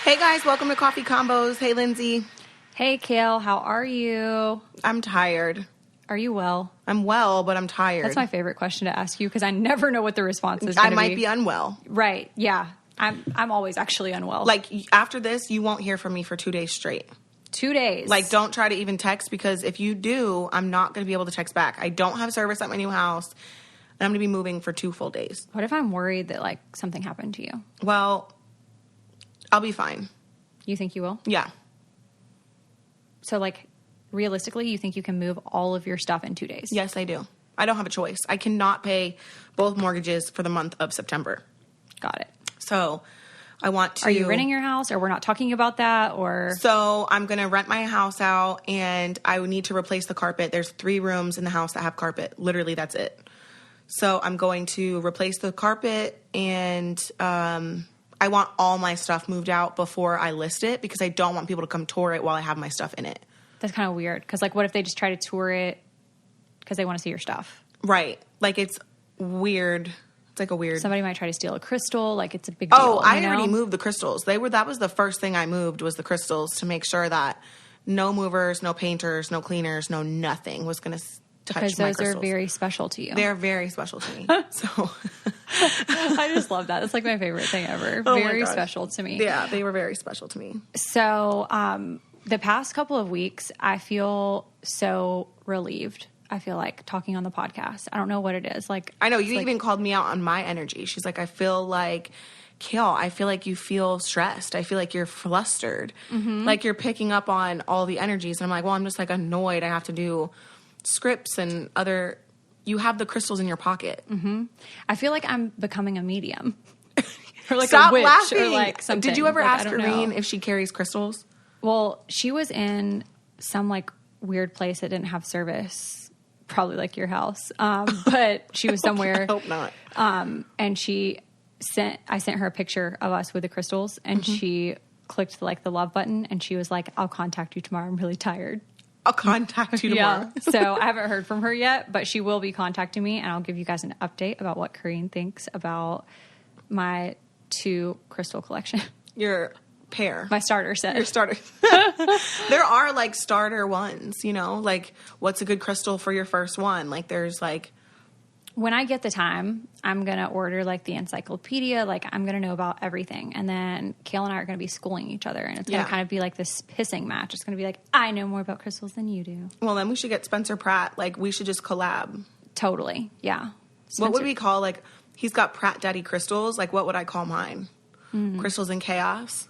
Hey guys, welcome to Coffee Combos. Hey Lindsie. Hey Kail, how are you? I'm tired. Are you well? I'm well, but I'm tired. That's my favorite question to ask you because I never know what the response is. I might be unwell. Right? Yeah, I'm always actually unwell. Like after this, you won't hear from me for 2 days straight. 2 days. Like don't try to even text because if you do, I'm not going to be able to text back. I don't have service at my new house, and I'm going to be moving for 2 full days. What if I'm worried that like something happened to you? Well, I'll be fine. You think you will? Yeah. So like realistically, you think you can move all of your stuff in 2 days? Yes, I do. I don't have a choice. I cannot pay both mortgages for the month of September. Got it. So I want to... Are you renting your house or we're not talking about that or... So I'm going to rent my house out and I would need to replace the carpet. There's 3 rooms in the house that have carpet. Literally, that's it. So I'm going to replace the carpet and I want all my stuff moved out before I list it because I don't want people to come tour it while I have my stuff in it. That's kind of weird because like what if they just try to tour it because they want to see your stuff? Right. Like it's weird. It's like a weird... Somebody might try to steal a crystal. Like it's a big deal. Oh, I already moved the crystals. That was the first thing I moved was the crystals to make sure that no movers, no painters, no cleaners, no nothing was going to touch my crystals. Because those are very special to you. They're very special to me. So I just love that. That's like my favorite thing ever. Oh very special to me. Yeah, they were very special to me. So the past couple of weeks, I feel so relieved. I feel like talking on the podcast. I don't know what it is. Like I know you even called me out on my energy. She's like, I feel like, Kail, I feel like you feel stressed. I feel like you're flustered. Mm-hmm. Like you're picking up on all the energies. And I'm like, well, I'm just like annoyed. I have to do scripts and other... You have the crystals in your pocket. Mm-hmm. I feel like I'm becoming a medium. Or like Stop a witch laughing. Or like something. Did you ever ask Irene if she carries crystals? Well, she was in some like weird place that didn't have service. Probably like your house. But she was somewhere. I hope not. And I sent her a picture of us with the crystals and she clicked like the love button and she was like, I'll contact you tomorrow. I'm really tired. I'll contact you tomorrow. Yeah. So I haven't heard from her yet, but she will be contacting me and I'll give you guys an update about what Corinne thinks about my 2 crystal collection. Your pair. My starter set. Your starter. There are like starter ones, you know, like what's a good crystal for your first one? Like there's like... When I get the time, I'm going to order like the encyclopedia. Like I'm going to know about everything. And then Kail and I are going to be schooling each other. And it's going to kind of be like this pissing match. It's going to be like, I know more about crystals than you do. Well, then we should get Spencer Pratt. Like we should just collab. Totally. Yeah. What would we call like, he's got Pratt Daddy crystals. Like what would I call mine? Mm-hmm. Crystals in Chaos?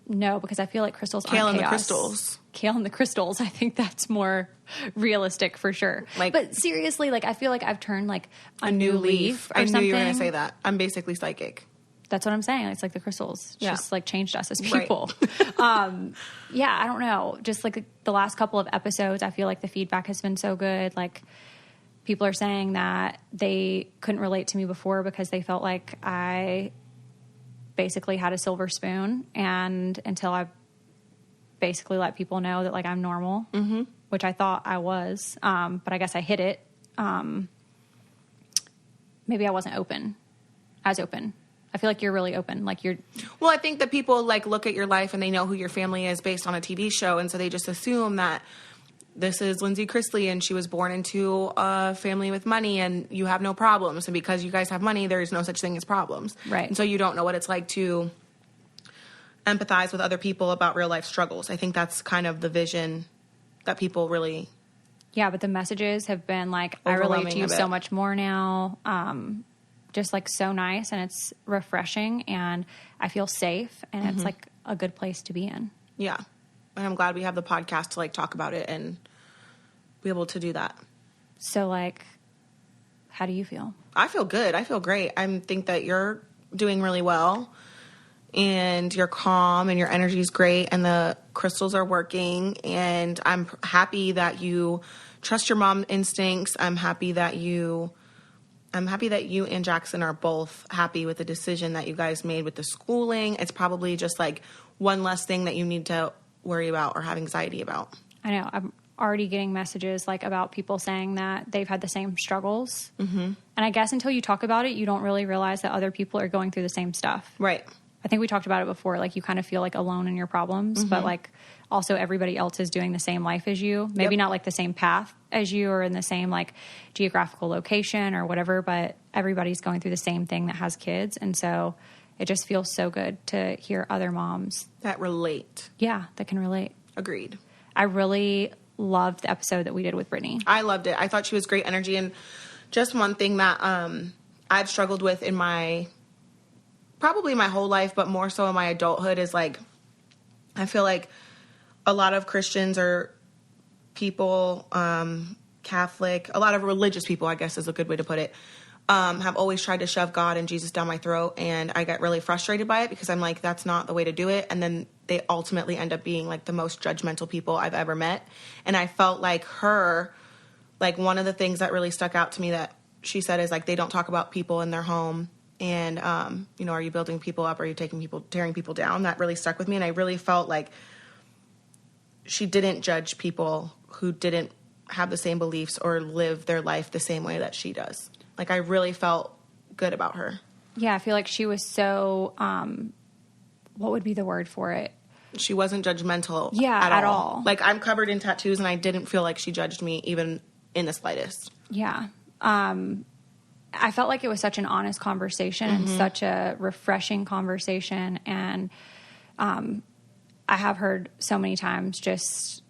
No, because I feel like crystals Kail aren't and chaos. the crystals. Kail and the crystals. I think that's more realistic for sure. Like, but seriously, like I feel like I've turned like a new leaf or I something. knew you were going to say that. I'm basically psychic. That's what I'm saying. It's like the crystals just like changed us as Right. people. Yeah, I don't know. Just like the last couple of episodes, I feel like the feedback has been so good. Like people are saying that they couldn't relate to me before because they felt like I basically had a silver spoon, and until I basically let people know that like I'm normal, which I thought I was, but I guess I hid it. Maybe I wasn't as open. I feel like you're really open. Like you're... Well, I think that people like look at your life and they know who your family is based on a TV show, and so they just assume that this is Lindsie Chrisley and she was born into a family with money and you have no problems. And because you guys have money, there is no such thing as problems. Right. And so you don't know what it's like to empathize with other people about real life struggles. I think that's kind of the vision that people really... Yeah, but the messages have been like, I relate to you so much more now. Just like so nice, and it's refreshing, and I feel safe, and it's like a good place to be in. Yeah. And I'm glad we have the podcast to like talk about it and be able to do that. So like, how do you feel? I feel good. I feel great. I think that you're doing really well and you're calm and your energy is great and the crystals are working, and I'm happy that you trust your mom instincts. I'm happy that you and Jackson are both happy with the decision that you guys made with the schooling. It's probably just like one less thing that you need to worry about or have anxiety about. I know. I'm already getting messages like about people saying that they've had the same struggles. Mm-hmm. And I guess until you talk about it, you don't really realize that other people are going through the same stuff. Right. I think we talked about it before, like you kind of feel like alone in your problems, but like also everybody else is doing the same life as you. Maybe not like the same path as you or in the same like geographical location or whatever, but everybody's going through the same thing that has kids. And so it just feels so good to hear other moms that relate. Yeah, that can relate. Agreed. I really loved the episode that we did with Brittany. I loved it. I thought she was great energy. And just one thing that I've struggled with in probably my whole life, but more so in my adulthood is like, I feel like a lot of Christians or people, Catholic, a lot of religious people, I guess is a good way to put it, have always tried to shove God and Jesus down my throat. And I get really frustrated by it because I'm like, that's not the way to do it. And then they ultimately end up being like the most judgmental people I've ever met. And I felt like one of the things that really stuck out to me that she said is like, they don't talk about people in their home. And, are you building people up? Or are you tearing people down? That really stuck with me. And I really felt like she didn't judge people who didn't have the same beliefs or live their life the same way that she does. Like, I really felt good about her. Yeah, I feel like she was so, what would be the word for it? She wasn't judgmental at all. Like, I'm covered in tattoos, and I didn't feel like she judged me even in the slightest. Yeah. I felt like it was such an honest conversation and such a refreshing conversation. And I have heard so many times just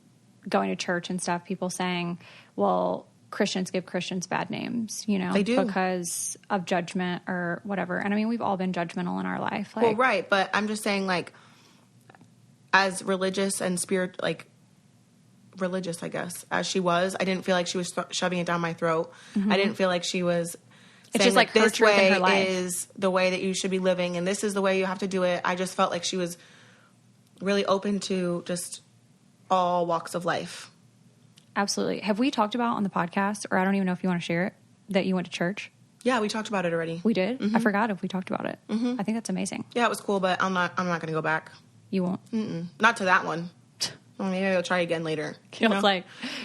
going to church and stuff, people saying, well, Christians give Christians bad names, They do. Because of judgment or whatever. And I mean, we've all been judgmental in our life. Well, right. But I'm just saying, like, as religious and religious, I guess, as she was, I didn't feel like she was shoving it down my throat. I didn't feel like she was it's saying just like her this truth way in her life is the way that you should be living and this is the way you have to do it. I just felt like she was really open to just all walks of life. Absolutely. Have we talked about on the podcast, or I don't even know if you want to share it, that you went to church? Yeah, we talked about it already. We did? I forgot if we talked about it. I think that's amazing. Yeah, it was cool, but I'm not going to go back. You won't? Not to that one. Well, maybe I'll try again later. Kail's like,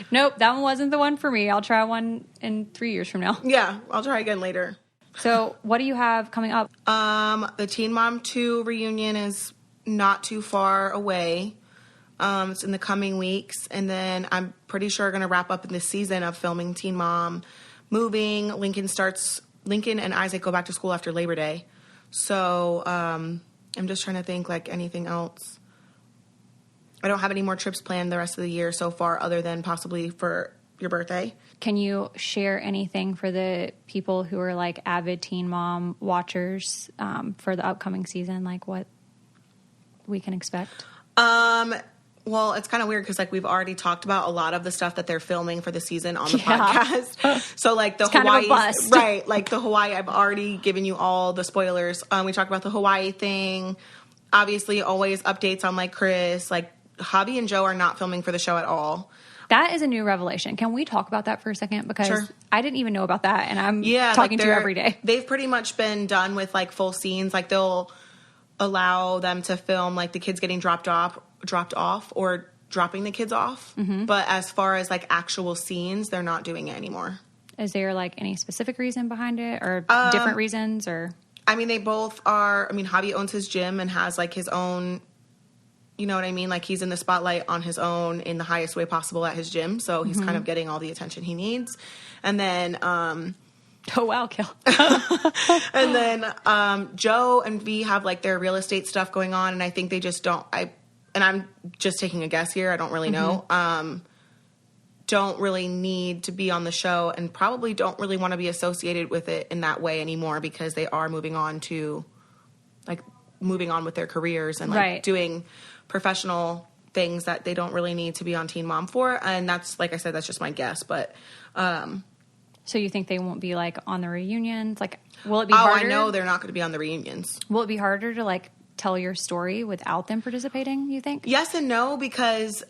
nope, that one wasn't the one for me. I'll try one in 3 years from now. Yeah, I'll try again later. So what do you have coming up? The Teen Mom 2 reunion is not too far away. It's in the coming weeks. And then I'm pretty sure going to wrap up in this season of filming Teen Mom, moving. Lincoln and Isaac go back to school after Labor Day. So I'm just trying to think like anything else. I don't have any more trips planned the rest of the year so far other than possibly for your birthday. Can you share anything for the people who are like avid Teen Mom watchers for the upcoming season, like what we can expect? Well, it's kind of weird because like we've already talked about a lot of the stuff that they're filming for the season on the podcast. So like the Hawaii, right? Like the Hawaii, I've already given you all the spoilers. We talked about the Hawaii thing. Obviously, always updates on like Chris. Like Javi and Joe are not filming for the show at all. That is a new revelation. Can we talk about that for a second? Because I didn't even know about that, and I'm talking to you every day. They've pretty much been done with like full scenes. Like they'll allow them to film like the kids getting dropped off or dropping the kids off. But as far as like actual scenes, they're not doing it anymore. Is there like any specific reason behind it or different reasons or? I mean, they both are, Javi owns his gym and has like his own, you know what I mean? Like he's in the spotlight on his own in the highest way possible at his gym. So he's kind of getting all the attention he needs. And then, oh, wow, Kail. And then Joe and V have like their real estate stuff going on. And I think they just don't, and I'm just taking a guess here. I don't really know. Don't really need to be on the show and probably don't really want to be associated with it in that way anymore because they are moving on with their careers and like doing professional things that they don't really need to be on Teen Mom for. And that's, like I said, that's just my guess. But, so you think they won't be like on the reunions? Like, will it be harder? Oh, I know they're not going to be on the reunions. Will it be harder to like tell your story without them participating, you think? Yes and no, because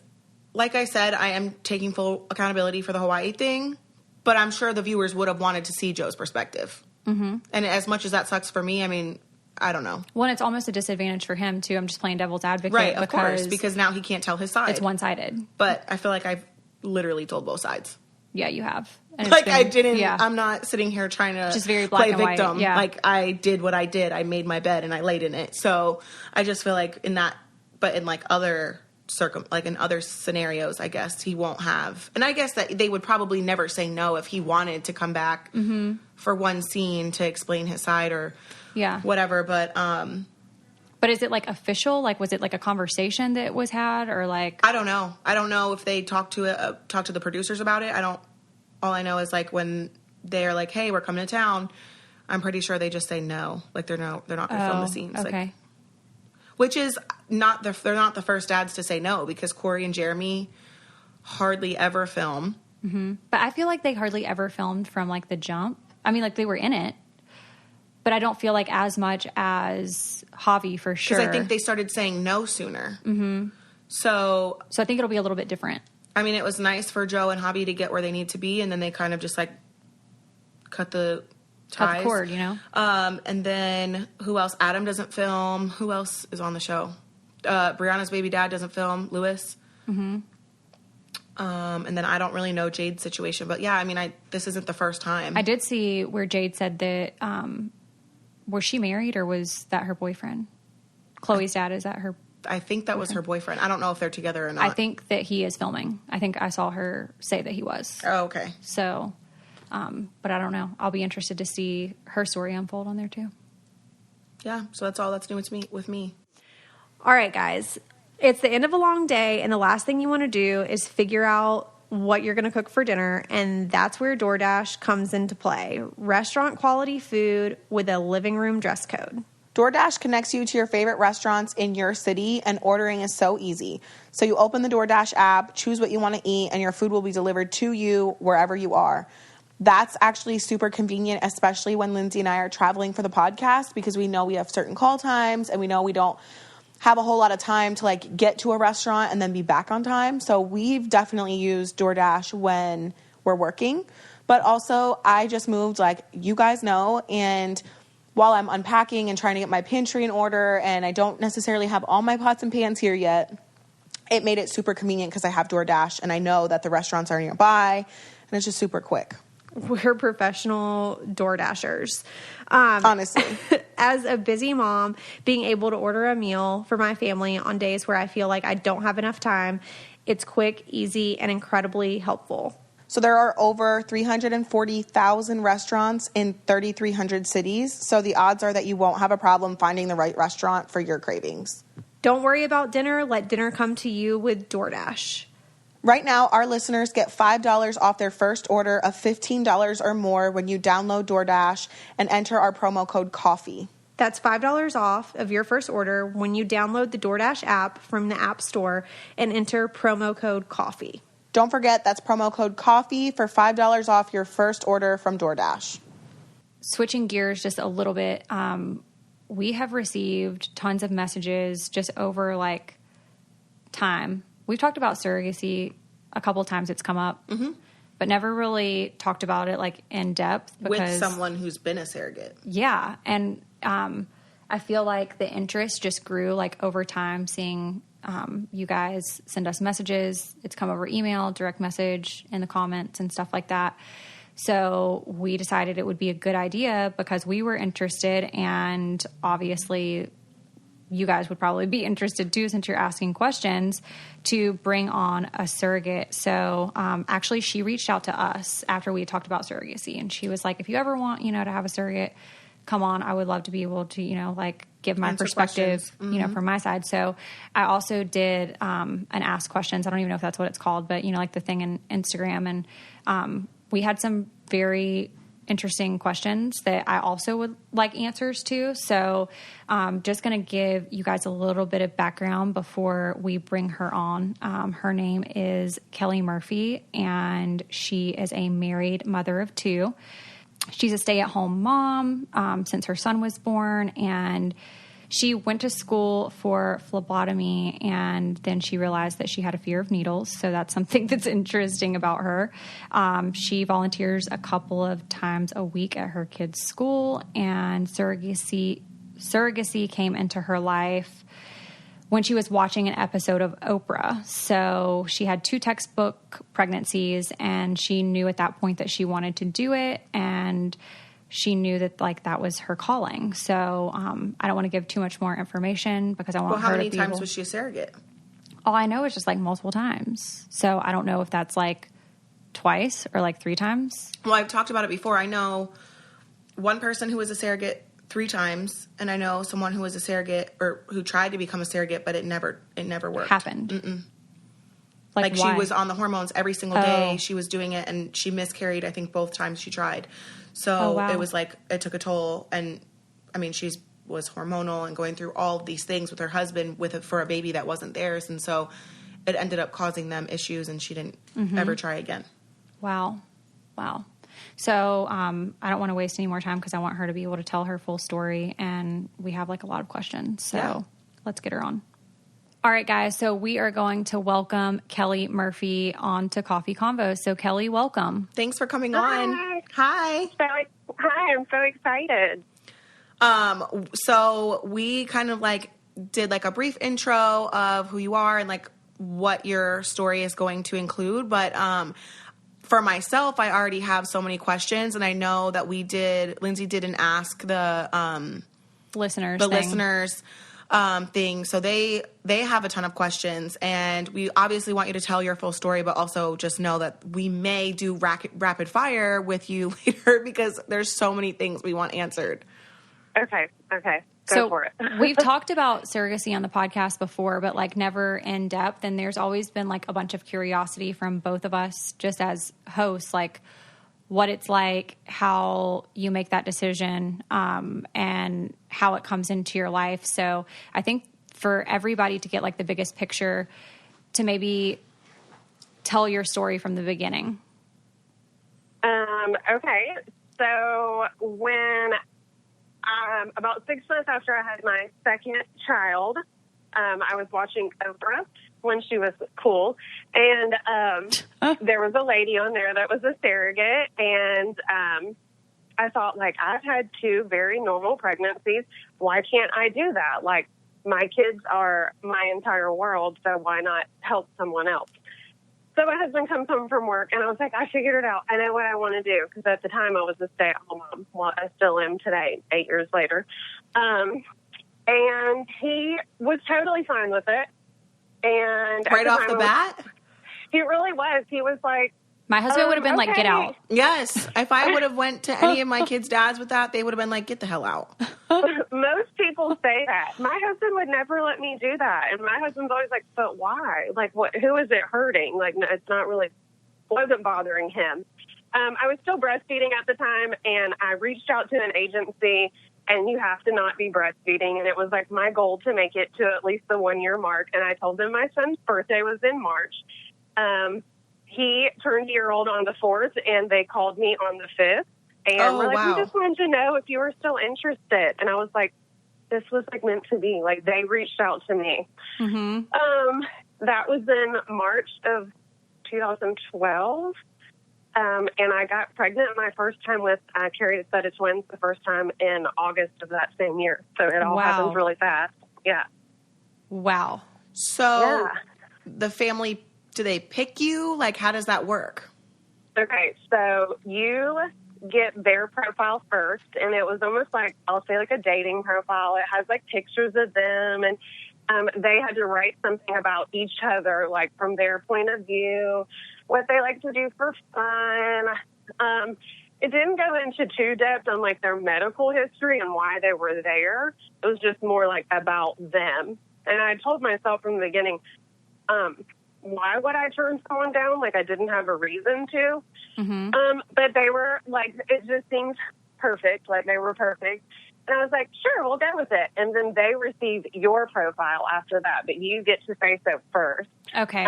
like I said, I am taking full accountability for the Hawaii thing, but I'm sure the viewers would have wanted to see Joe's perspective. And as much as that sucks for me, I don't know. Well, it's almost a disadvantage for him too. I'm just playing devil's advocate. Right, of course, because now he can't tell his side. It's one-sided. But I feel like I've literally told both sides. Yeah, you have. And like I didn't, yeah. I'm not sitting here trying to just very black play and victim. white. Yeah. Like I did what I did. I made my bed and I laid in it. So I just feel like in that, but in like other like in other scenarios, I guess he won't have. And I guess that they would probably never say no if he wanted to come back for one scene to explain his side or whatever. But is it like official? Like, was it like a conversation that was had or like? I don't know. I don't know if they talked to the producers about it. All I know is like when they're like, hey, we're coming to town, I'm pretty sure they just say no. Like they're not going to film the scenes. Okay. Like, which is they're not the first dads to say no because Corey and Jeremy hardly ever film. Mm-hmm. But I feel like they hardly ever filmed from like the jump. I mean, like they were in it, but I don't feel like as much as Javi for sure. Because I think they started saying no sooner. Mm-hmm. So I think it'll be a little bit different. I mean, it was nice for Joe and Javi to get where they need to be, and then they kind of just like cut the cord, you know? And then who else? Adam doesn't film. Who else is on the show? Brianna's baby dad doesn't film. Lewis. Mm-hmm. And then I don't really know Jade's situation, but yeah, I mean, this isn't the first time. I did see where Jade said that, was she married or was that her boyfriend? Chloe's dad, is that her? I think that was her boyfriend. I don't know if they're together or not. I think that he is filming. I think I saw her say that he was. Oh, okay. So, but I don't know. I'll be interested to see her story unfold on there too. Yeah, so that's all that's new with me. All right, guys. It's the end of a long day, and the last thing you want to do is figure out what you're going to cook for dinner, and that's where DoorDash comes into play. Restaurant quality food with a living room dress code. DoorDash connects you to your favorite restaurants in your city, and ordering is so easy. So you open the DoorDash app, choose what you want to eat, and your food will be delivered to you wherever you are. That's actually super convenient, especially when Lindsie and I are traveling for the podcast, because we know we have certain call times, and we know we don't have a whole lot of time to like get to a restaurant and then be back on time. So we've definitely used DoorDash when we're working. But also I just moved, like you guys know, and while I'm unpacking and trying to get my pantry in order and I don't necessarily have all my pots and pans here yet, it made it super convenient because I have DoorDash and I know that the restaurants are nearby and it's just super quick. We're professional DoorDashers. Honestly. As a busy mom, being able to order a meal for my family on days where I feel like I don't have enough time, it's quick, easy, and incredibly helpful. So there are over 340,000 restaurants in 3,300 cities. So the odds are that you won't have a problem finding the right restaurant for your cravings. Don't worry about dinner. Let dinner come to you with DoorDash. Right now, our listeners get $5 off their first order of $15 or more when you download DoorDash and enter our promo code COFFEE. That's $5 off of your first order when you download the DoorDash app from the App Store and enter promo code COFFEE. Don't forget, that's promo code COFFEE for $5 off your first order from DoorDash. Switching gears just a little bit, we have received tons of messages just over like time. We've talked about surrogacy a couple times. It's come up, but never really talked about it like in depth. Because, with someone who's been a surrogate. Yeah. And I feel like the interest just grew like over time, seeing you guys send us messages. It's come over email, direct message, in the comments and stuff like that. So we decided it would be a good idea because we were interested, and obviously you guys would probably be interested too, since you're asking questions, to bring on a surrogate. So actually she reached out to us after we talked about surrogacy, and she was like, if you ever want, to have a surrogate, come on. I would love to be able to, like give my perspective, from my side. So I also did an ask questions. I don't even know if that's what it's called, but like the thing in Instagram. And we had some very interesting questions that I also would like answers to. So just going to give you guys a little bit of background before we bring her on. Her name is Kelly Murphy, and she is a married mother of two. She's a stay-at-home mom since her son was born, and she went to school for phlebotomy, and then she realized that she had a fear of needles. So that's something that's interesting about her. She volunteers a couple of times a week at her kids' school, and surrogacy came into her life when she was watching an episode of Oprah. So she had 2 textbook pregnancies, and she knew at that point that she wanted to do it, and she knew that like that was her calling. So I don't want to give too much more information because I want her to be Well, how many times was she a surrogate? All I know is just like multiple times. So I don't know if that's like twice or like 3 times. Well, I've talked about it before. I know one person who was a surrogate 3 times, and I know someone who was a surrogate or who tried to become a surrogate, but it never worked. Happened. Mm-mm. Like she was on the hormones every single day. Oh. She was doing it, and she miscarried, I think, both times she tried. So Oh, wow. it was like, it took a toll. And I mean, she was hormonal and going through all of these things with her husband for a baby that wasn't theirs. And so it ended up causing them issues, and she didn't ever try again. Wow. So I don't want to waste any more time because I want her to be able to tell her full story, and we have like a lot of questions. So let's get her on. All right, guys. So we are going to welcome Kelly Murphy on to Coffee Convos. So Kelly, welcome. Thanks for coming on. Hi. Hi, I'm so excited. So we kind of like did like a brief intro of who you are and like what your story is going to include. But, for myself, I already have so many questions, and I know that Lindsie didn't ask the Listeners thing. So they have a ton of questions, and we obviously want you to tell your full story, but also just know that we may do rapid fire with you later because there's so many things we want answered. Okay. Go for it. We've talked about surrogacy on the podcast before, but like never in depth. And there's always been like a bunch of curiosity from both of us just as hosts, like what it's like, how you make that decision, and how it comes into your life. So I think for everybody to get like the biggest picture, to maybe tell your story from the beginning. Okay. So when about 6 months after I had my second child, I was watching Oprah when she was cool, and there was a lady on there that was a surrogate, and I thought, like, I've had 2 very normal pregnancies. Why can't I do that? Like, my kids are my entire world, so why not help someone else? So my husband comes home from work, and I was like, I figured it out. I know what I want to do, because at the time I was a stay-at-home mom. Well, I still am today, 8 years later. And he was totally fine with it. And right off the bat? He really was. He was like, my husband would have been like, get out. Yes. If I would have went to any of my kids' dads with that, they would have been like, get the hell out. Most people say that. My husband would never let me do that. And my husband's always like, but why? Like, who is it hurting? Like, no, it's not really, wasn't bothering him. I was still breastfeeding at the time, and I reached out to an agency, and you have to not be breastfeeding. And it was like my goal to make it to at least the 1-year mark. And I told them my son's birthday was in March. He turned a year old on the 4th, and they called me on the 5th. And we're like, we just wanted to know if you were still interested. And I was like, this was like meant to be. Like, they reached out to me. Mm-hmm. That was in March of 2012. And I got pregnant my first time with, I carried a set of twins the first time in August of that same year. So it all happens really fast. Yeah. Wow. So the family, do they pick you? Like, how does that work? Okay, so you get their profile first, and it was almost like, I'll say like a dating profile. It has like pictures of them, and they had to write something about each other, like from their point of view, what they like to do for fun. It didn't go into too depth on like their medical history and why they were there. It was just more like about them. And I told myself from the beginning, why would I turn someone down? Like, I didn't have a reason to. Mm-hmm. But they were like, it just seemed perfect. Like, they were perfect. And I was like, sure, we'll go with it. And then they receive your profile after that, but you get to say so first. Okay.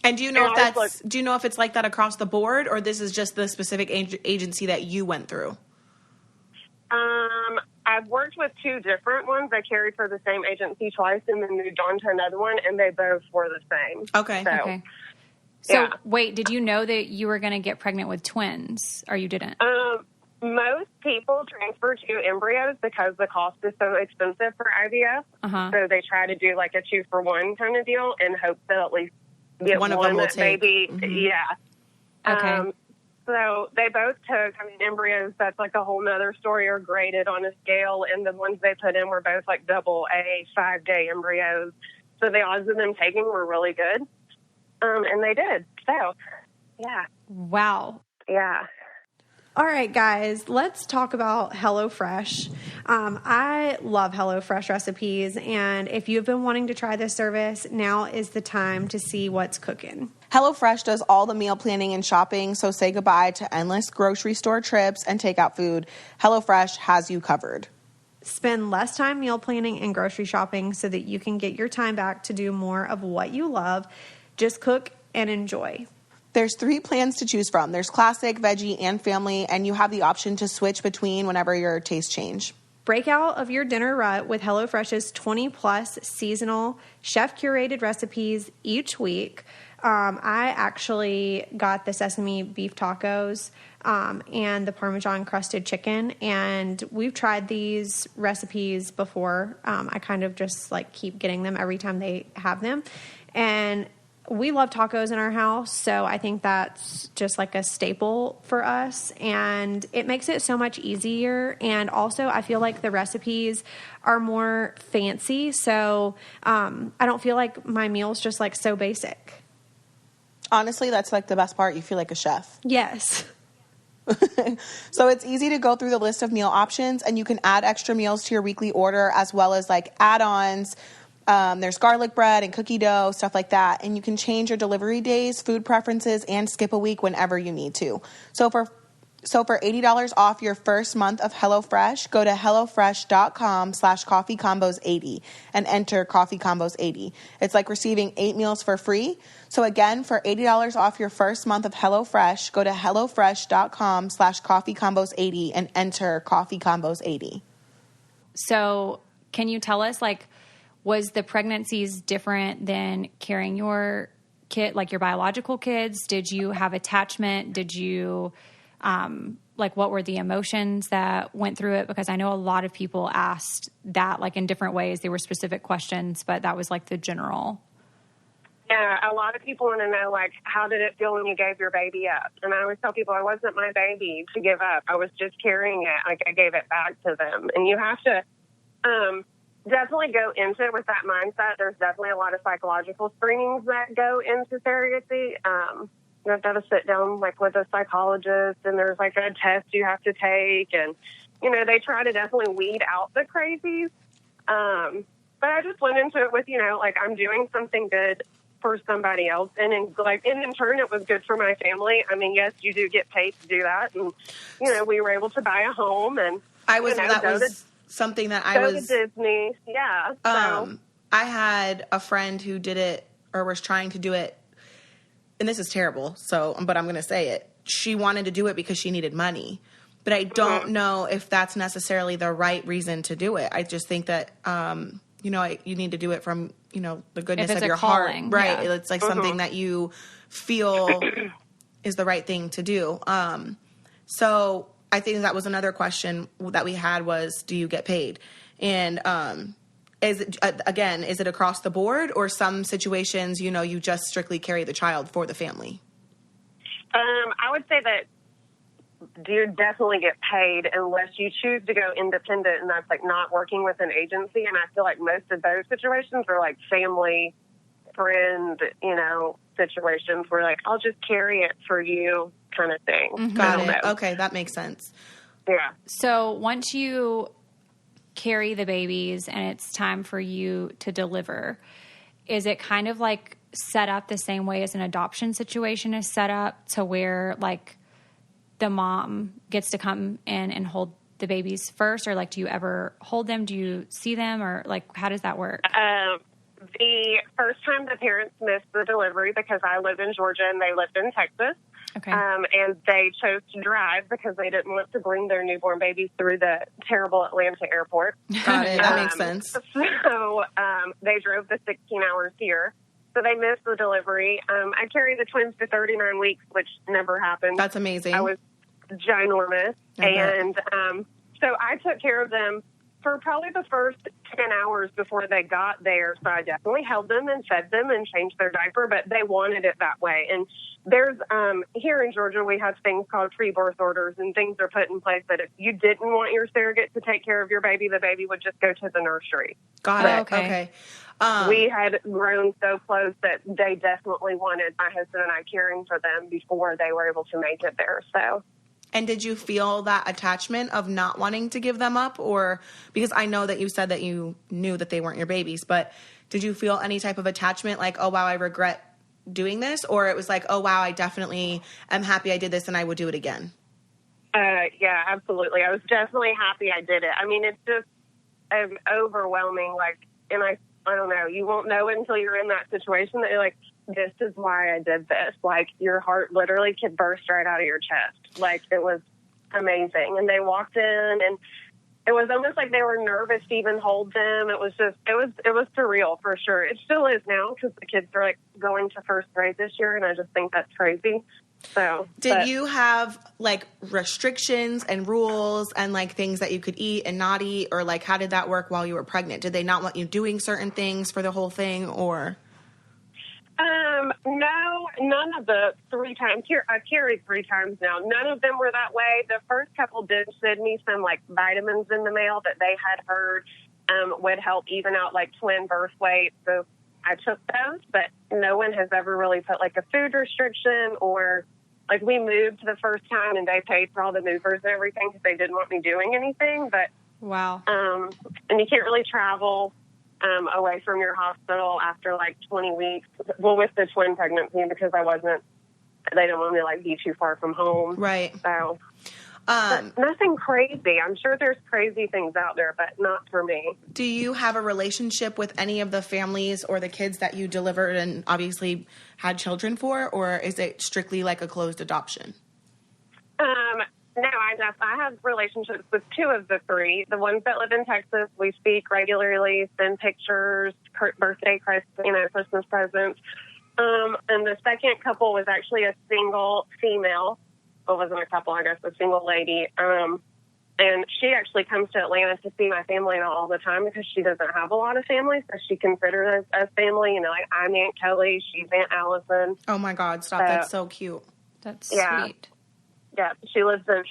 And do you know do you know if it's like that across the board, or this is just the specific agency that you went through? I've worked with 2 different ones. I carried for the same agency twice and then moved on to another one, and they both were the same. Okay. So wait, did you know that you were going to get pregnant with twins, or you didn't? most people transfer 2 embryos because the cost is so expensive for IVF. So they try to do like a 2-for-1 kind of deal and hope that at least get one of them will baby. Yeah. Okay. So they both took, embryos, that's like a whole nother story, are graded on a scale, and the ones they put in were both like AA 5-day embryos. So the odds of them taking were really good. And they did. So, yeah. Wow. Yeah. All right, guys, let's talk about HelloFresh. I love HelloFresh recipes, and if you've been wanting to try this service, now is the time to see what's cooking. HelloFresh does all the meal planning and shopping, so say goodbye to endless grocery store trips and takeout food. HelloFresh has you covered. Spend less time meal planning and grocery shopping so that you can get your time back to do more of what you love. Just cook and enjoy. There's 3 plans to choose from. There's classic, veggie, and family, and you have the option to switch between whenever your tastes change. Break out of your dinner rut with HelloFresh's 20-plus seasonal, chef-curated recipes each week. I actually got the sesame beef tacos and the Parmesan crusted chicken, and we've tried these recipes before. I kind of just like keep getting them every time they have them, and we love tacos in our house, so I think that's just like a staple for us, and it makes it so much easier. And also, I feel like the recipes are more fancy, so I don't feel like my meal's just like so basic. Honestly, that's like the best part. You feel like a chef. Yes. So it's easy to go through the list of meal options, and you can add extra meals to your weekly order as well as like add-ons. There's garlic bread and cookie dough, stuff like that. And you can change your delivery days, food preferences, and skip a week whenever you need to. So for $80 off your first month of HelloFresh, go to HelloFresh.com/coffeecombos80 and enter coffeecombos80. It's like receiving 8 meals for free. So again, for $80 off your first month of HelloFresh, go to HelloFresh.com/coffeecombos80 and enter coffeecombos80. So can you tell us, like, was the pregnancies different than carrying your kid, like your biological kids? Did you have attachment? Did you, what were the emotions that went through it? Because I know a lot of people asked that, like, in different ways. They were specific questions, but that was like the general. Yeah, a lot of people want to know, like, how did it feel when you gave your baby up? And I always tell people, it wasn't my baby to give up. I was just carrying it. Like, I gave it back to them. And you have to, definitely go into it with that mindset. There's definitely a lot of psychological screenings that go into surrogacy. You have to sit down like with a psychologist, and there's like a test you have to take, and they try to definitely weed out the crazies. But I just went into it with like, I'm doing something good for somebody else, and in turn it was good for my family. I mean, yes, you do get paid to do that, and we were able to buy a home, and something that I was to Disney. Yeah. So. I had a friend who did it or was trying to do it, and this is terrible. But I'm going to say it. She wanted to do it because she needed money, but I don't know if that's necessarily the right reason to do it. I just think that, you need to do it from, the goodness of your calling, heart. Right. Yeah. It's like something that you feel is the right thing to do. So I think that was another question that we had was, do you get paid? And is it across the board, or some situations, you just strictly carry the child for the family? I would say that you definitely get paid unless you choose to go independent, and that's like not working with an agency. And I feel like most of those situations are like family, friend, situations where like, I'll just carry it for you kind of thing. Mm-hmm. Got it. Okay, that makes sense. Yeah. So once you carry the babies and it's time for you to deliver, is it kind of like set up the same way as an adoption situation is set up, to where like the mom gets to come in and hold the babies first, or like, do you ever hold them? Do you see them, or like, how does that work? The first time the parents missed the delivery, because I live in Georgia and they lived in Texas. Okay. And they chose to drive because they didn't want to bring their newborn babies through the terrible Atlanta airport. Got it. That makes sense. So they drove the 16 hours here. So they missed the delivery. I carried the twins to 39 weeks, which never happened. That's amazing. I was ginormous. And so I took care of them for probably the first 10 hours before they got there. So I definitely held them and fed them and changed their diaper, but they wanted it that way. And there's, here in Georgia, we have things called pre-birth orders, and things are put in place that if you didn't want your surrogate to take care of your baby, the baby would just go to the nursery. Got it. Okay. We had grown so close that they definitely wanted my husband and I caring for them before they were able to make it there. So. And did you feel that attachment of not wanting to give them up? Or because I know that you said that you knew that they weren't your babies, but did you feel any type of attachment like, oh, wow, I regret doing this? Or it was like, oh, wow, I definitely am happy I did this and I would do it again? Yeah, absolutely. I was definitely happy I did it. I mean, it's just overwhelming. Like, and I don't know, you won't know until you're in that situation that you're like, this is why I did this. Like, your heart literally could burst right out of your chest. Like, it was amazing. And they walked in, and it was almost like they were nervous to even hold them. It was just, it was surreal for sure. It still is now because the kids are like going to first grade this year, and I just think that's crazy. So, did you have like restrictions and rules and like things that you could eat and not eat, or like how did that work while you were pregnant? Did they not want you doing certain things for the whole thing, or? No, none of the 3 times. I've carried 3 times now. None of them were that way. The first couple did send me some like vitamins in the mail that they had heard would help even out like twin birth weight. So I took those, but no one has ever really put like a food restriction, or like we moved the first time and they paid for all the movers and everything because they didn't want me doing anything. But wow. And you can't really travel away from your hospital after like 20 weeks. Well, with the twin pregnancy, because they didn't want me to like be too far from home. Right. So nothing crazy. I'm sure there's crazy things out there, but not for me. Do you have a relationship with any of the families or the kids that you delivered and obviously had children for, or is it strictly like a closed adoption? No, I have relationships with 2 of the 3. The ones that live in Texas, we speak regularly, send pictures, birthday, Christmas presents. And the second couple was actually a single female. Well, it wasn't a couple, I guess, a single lady. And she actually comes to Atlanta to see my family all the time because she doesn't have a lot of family, so she considers us family. You know, like I'm Aunt Kelly, she's Aunt Allison. Oh my God, stop! That's so cute. That's sweet. Yeah, she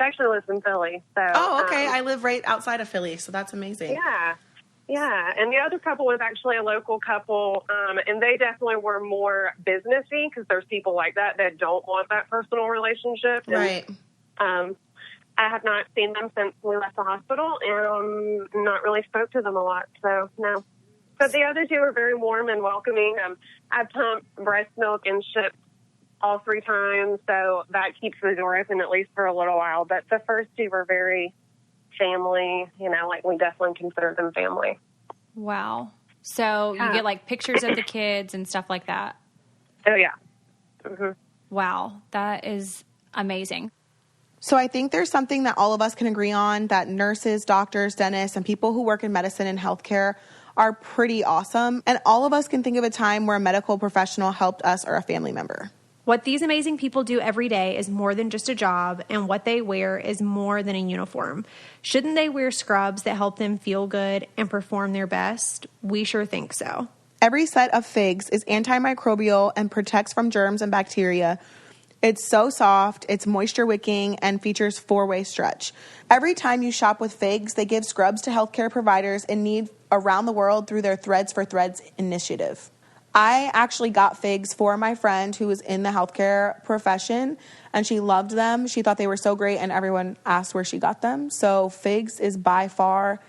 actually lives in Philly. So. Oh, okay. I live right outside of Philly, so that's amazing. Yeah. And the other couple was actually a local couple, and they definitely were more businessy because there's people like that don't want that personal relationship. And, right. I have not seen them since we left the hospital, and not really spoke to them a lot. So no. But the other 2 are very warm and welcoming. I pumped breast milk and shipped all 3 times, so that keeps the door open at least for a little while. But the first 2 were very family, you know, like we definitely consider them family. Wow. So you get like pictures of the kids and stuff like that? Oh, yeah. Mm-hmm. Wow. That is amazing. So I think there's something that all of us can agree on, that nurses, doctors, dentists, and people who work in medicine and healthcare are pretty awesome. And all of us can think of a time where a medical professional helped us or a family member. What these amazing people do every day is more than just a job, and what they wear is more than a uniform. Shouldn't they wear scrubs that help them feel good and perform their best? We sure think so. Every set of figs is antimicrobial and protects from germs and bacteria. It's so soft, it's moisture wicking, and features 4-way stretch. Every time you shop with Figs, they give scrubs to healthcare providers in need around the world through their Threads for Threads initiative. I actually got Figs for my friend who was in the healthcare profession, and she loved them. She thought they were so great, and everyone asked where she got them. So Figs is by far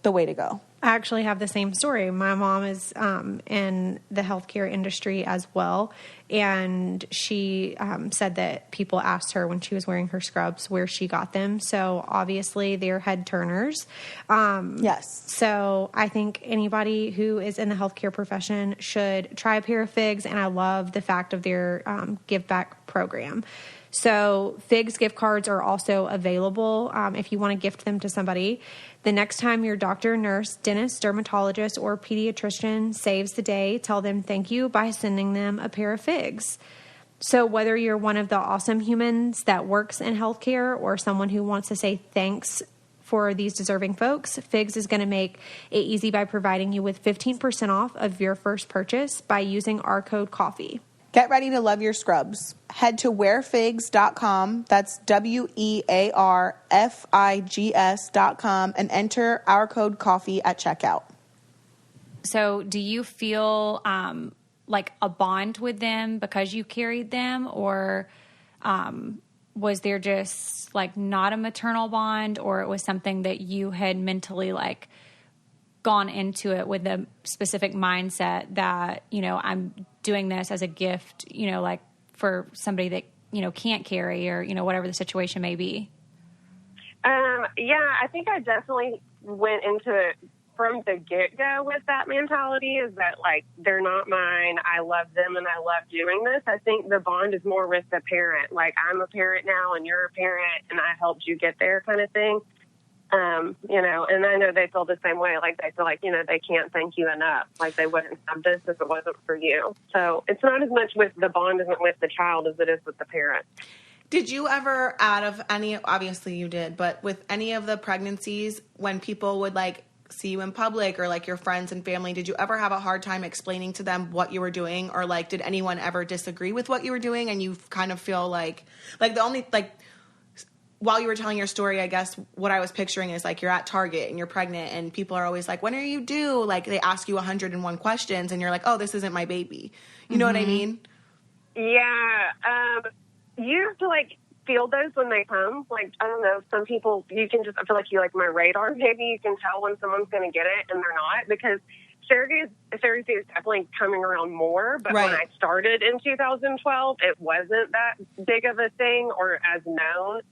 the way to go. I actually have the same story. My mom is in the healthcare industry as well, and she said that people asked her when she was wearing her scrubs where she got them. So obviously they're head turners. Yes. So I think anybody who is in the healthcare profession should try a pair of Figs, and I love the fact of their give back program. So Figs gift cards are also available if you want to gift them to somebody. The next time your doctor, nurse, dentist, dermatologist, or pediatrician saves the day, tell them thank you by sending them a pair of Figs. So whether you're one of the awesome humans that works in healthcare or someone who wants to say thanks for these deserving folks, Figs is going to make it easy by providing you with 15% off of your first purchase by using our code COFFEE. Get ready to love your scrubs. Head to wearfigs.com, that's WEARFIGS.com, and enter our code COFFEE at checkout. So do you feel like a bond with them because you carried them, or was there just like not a maternal bond, or it was something that you had mentally like gone into it with a specific mindset that, you know, I'm doing this as a gift, you know, like for somebody that, you know, can't carry, or, you know, whatever the situation may be? Yeah, I think I definitely went into it from the get-go with that mentality, is that, like, they're not mine. I love them and I love doing this. I think the bond is more with the parent. Like, I'm a parent now and you're a parent and I helped you get there kind of thing. You know, and I know they feel the same way. Like, they feel like, you know, they can't thank you enough. Like, they wouldn't have this if it wasn't for you. So it's not as much with the bond isn't with the child as it is with the parent. Did you ever, out of any, obviously you did, but with any of the pregnancies, when people would like see you in public or like your friends and family, did you ever have a hard time explaining to them what you were doing? Or like, did anyone ever disagree with what you were doing and you kind of feel like the only, like, while you were telling your story, I guess what I was picturing is like you're at Target and you're pregnant and people are always like, when are you due? Like they ask you 101 questions and you're like, oh, this isn't my baby. You know what I mean? Yeah. You have to like feel those when they come. Like, I don't know, some people, you can just, I feel like you like my radar. Maybe you can tell when someone's going to get it and they're not, because surrogacy is definitely coming around more. But when I started in 2012, it wasn't that big of a thing or as known.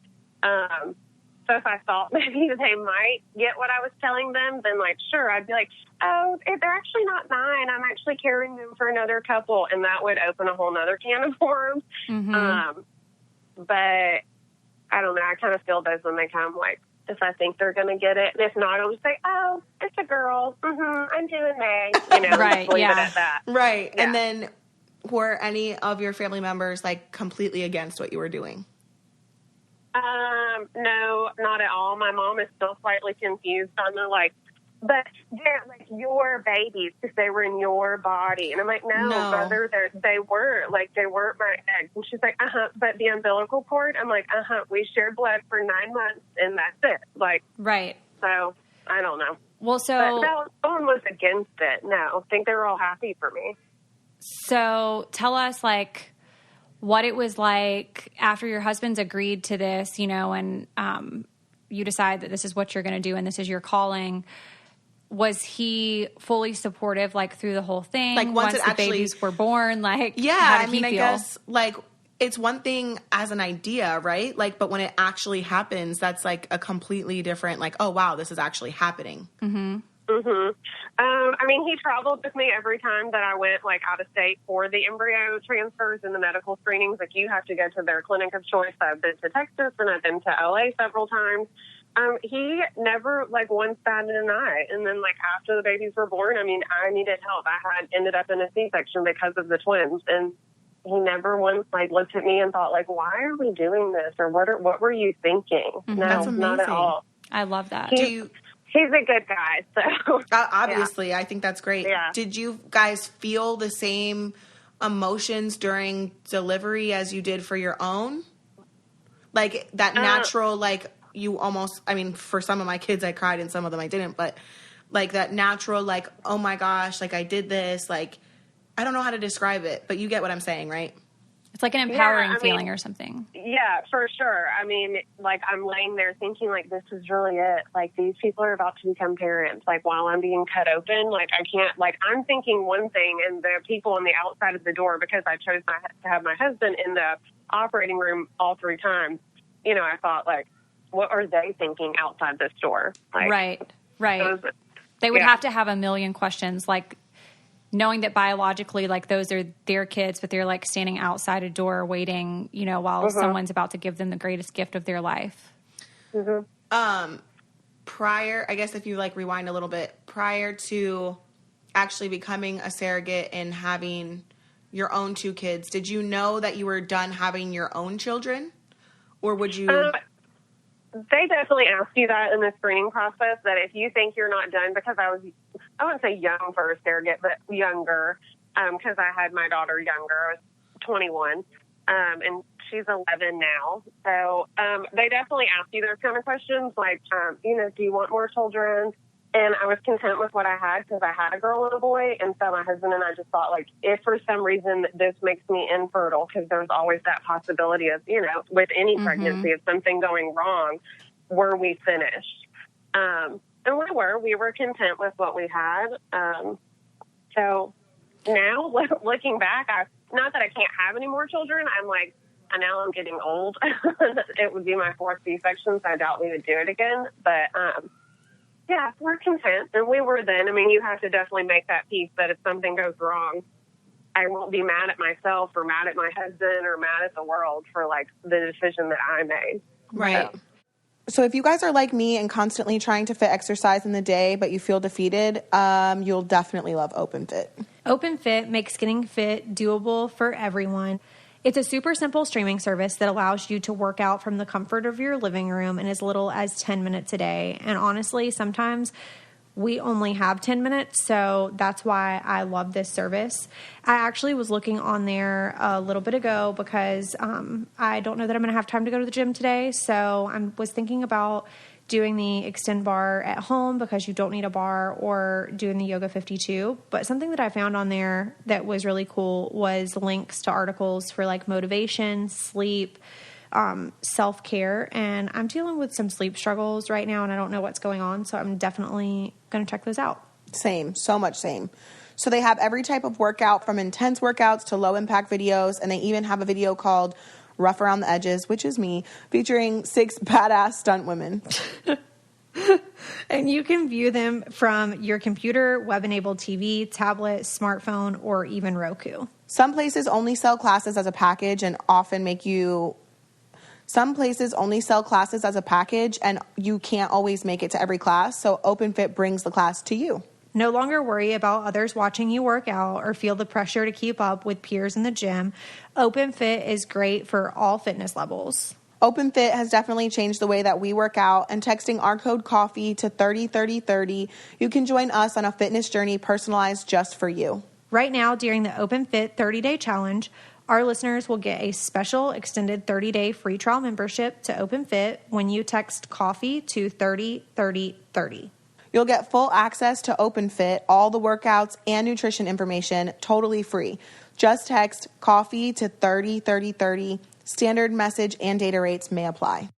So if I thought maybe they might get what I was telling them, then like, sure, I'd be like, oh, they're actually not mine. I'm actually carrying them for another couple. And that would open a whole nother can of worms. But I don't know. I kind of feel those when they come, like, if I think they're going to get it. And if not, I'll just say, oh, it's a girl. I'm doing May. You know, Right, leave yeah. it at that. Right. Yeah. And then were any of your family members like completely against what you were doing? No, not at all. My mom is still slightly confused on the, like, but they're like your babies because they were in your body. And I'm like, no. Brother, they weren't. Like, they weren't my eggs. And she's like, but the umbilical cord? I'm like, we shared blood for 9 months and that's it. Like, right. So, I don't know. Well, so But no one was against it. No, I think they were all happy for me. So tell us, like, what it was like after your husband's agreed to this, you know, and you decide that this is what you're going to do and this is your calling. Was he fully supportive, like, through the whole thing? Like, once the babies were born, like, yeah, how did I mean, he I feel? guess, like, it's one thing as an idea, right? Like, but when it actually happens, that's like a completely different, like, oh, wow, this is actually happening. I mean, he traveled with me every time that I went, like, out of state for the embryo transfers and the medical screenings. Like, you have to go to their clinic of choice. I've been to Texas and I've been to LA several times. He never, like, once batted an eye. And then, like, after the babies were born, I mean, I needed help. I had ended up in a C-section because of the twins. And he never once, like, looked at me and thought, like, why are we doing this? Or what were you thinking? No, That's amazing. not at all. I love that. He's a good guy, so. Obviously, yeah. I think that's great. Yeah. Did you guys feel the same emotions during delivery as you did for your own? Like, that natural, like, you almost, I mean, for some of my kids, I cried and some of them I didn't, but, like, that natural, like, oh my gosh, like, I did this, like, I don't know how to describe it, but you get what I'm saying, right? It's like an empowering feeling or something. Yeah, for sure. I mean, like, I'm laying there thinking, like, this is really it. Like, these people are about to become parents. Like, while I'm being cut open, like, I can't, like, I'm thinking one thing, and the people on the outside of the door, because I chose to have my husband in the operating room all 3 times, you know, I thought, like, what are they thinking outside this door? Like, Right. They would have to have a million questions, like, knowing that biologically, like, those are their kids, but they're, like, standing outside a door waiting, you know, while someone's about to give them the greatest gift of their life. Prior, I guess if you, like, rewind a little bit, prior to actually becoming a surrogate and having your own 2 kids, did you know that you were done having your own children? Or would you... They definitely ask you that in the screening process, that if you think you're not done, because I wouldn't say young for a surrogate, but younger, because I had my daughter younger. I was 21, and she's 11 now. So they definitely ask you those kind of questions, like, do you want more children? And I was content with what I had because I had a girl and a boy. And so my husband and I just thought, like, if for some reason this makes me infertile, because there's always that possibility of, with any pregnancy, of something going wrong, were we finished? And we were content with what we had. So now looking back, not that I can't have any more children. I'm like, now I'm getting old. It would be my 4th C-section, so I doubt we would do it again. But, yeah, we're content, and we were then. I mean, you have to definitely make that peace that if something goes wrong, I won't be mad at myself or mad at my husband or mad at the world for, like, the decision that I made. Right. So if you guys are like me and constantly trying to fit exercise in the day, but you feel defeated, you'll definitely love Openfit. Openfit makes getting fit doable for everyone. It's a super simple streaming service that allows you to work out from the comfort of your living room in as little as 10 minutes a day. And honestly, sometimes we only have 10 minutes, so that's why I love this service. I actually was looking on there a little bit ago because I don't know that I'm going to have time to go to the gym today, so I was thinking about doing the extend bar at home because you don't need a bar, or doing the Yoga 52. But something that I found on there that was really cool was links to articles for like motivation, sleep, self-care. And I'm dealing with some sleep struggles right now and I don't know what's going on. So I'm definitely going to check those out. Same. So much same. So they have every type of workout, from intense workouts to low impact videos. And they even have a video called Rough Around the Edges, which is me, featuring 6 badass stunt women. And you can view them from your computer, web-enabled TV, tablet, smartphone, or even Roku. Some places only sell classes as a package and you can't always make it to every class. So Openfit brings the class to you. No longer worry about others watching you work out or feel the pressure to keep up with peers in the gym. Openfit is great for all fitness levels. Openfit has definitely changed the way that we work out, and texting our code COFFEE to 303030, you can join us on a fitness journey personalized just for you. Right now, during the Openfit 30-day challenge, our listeners will get a special extended 30-day free trial membership to Openfit when you text COFFEE to 303030. You'll get full access to Openfit, all the workouts and nutrition information, totally free. Just text COFFEE to 303030. Standard message and data rates may apply.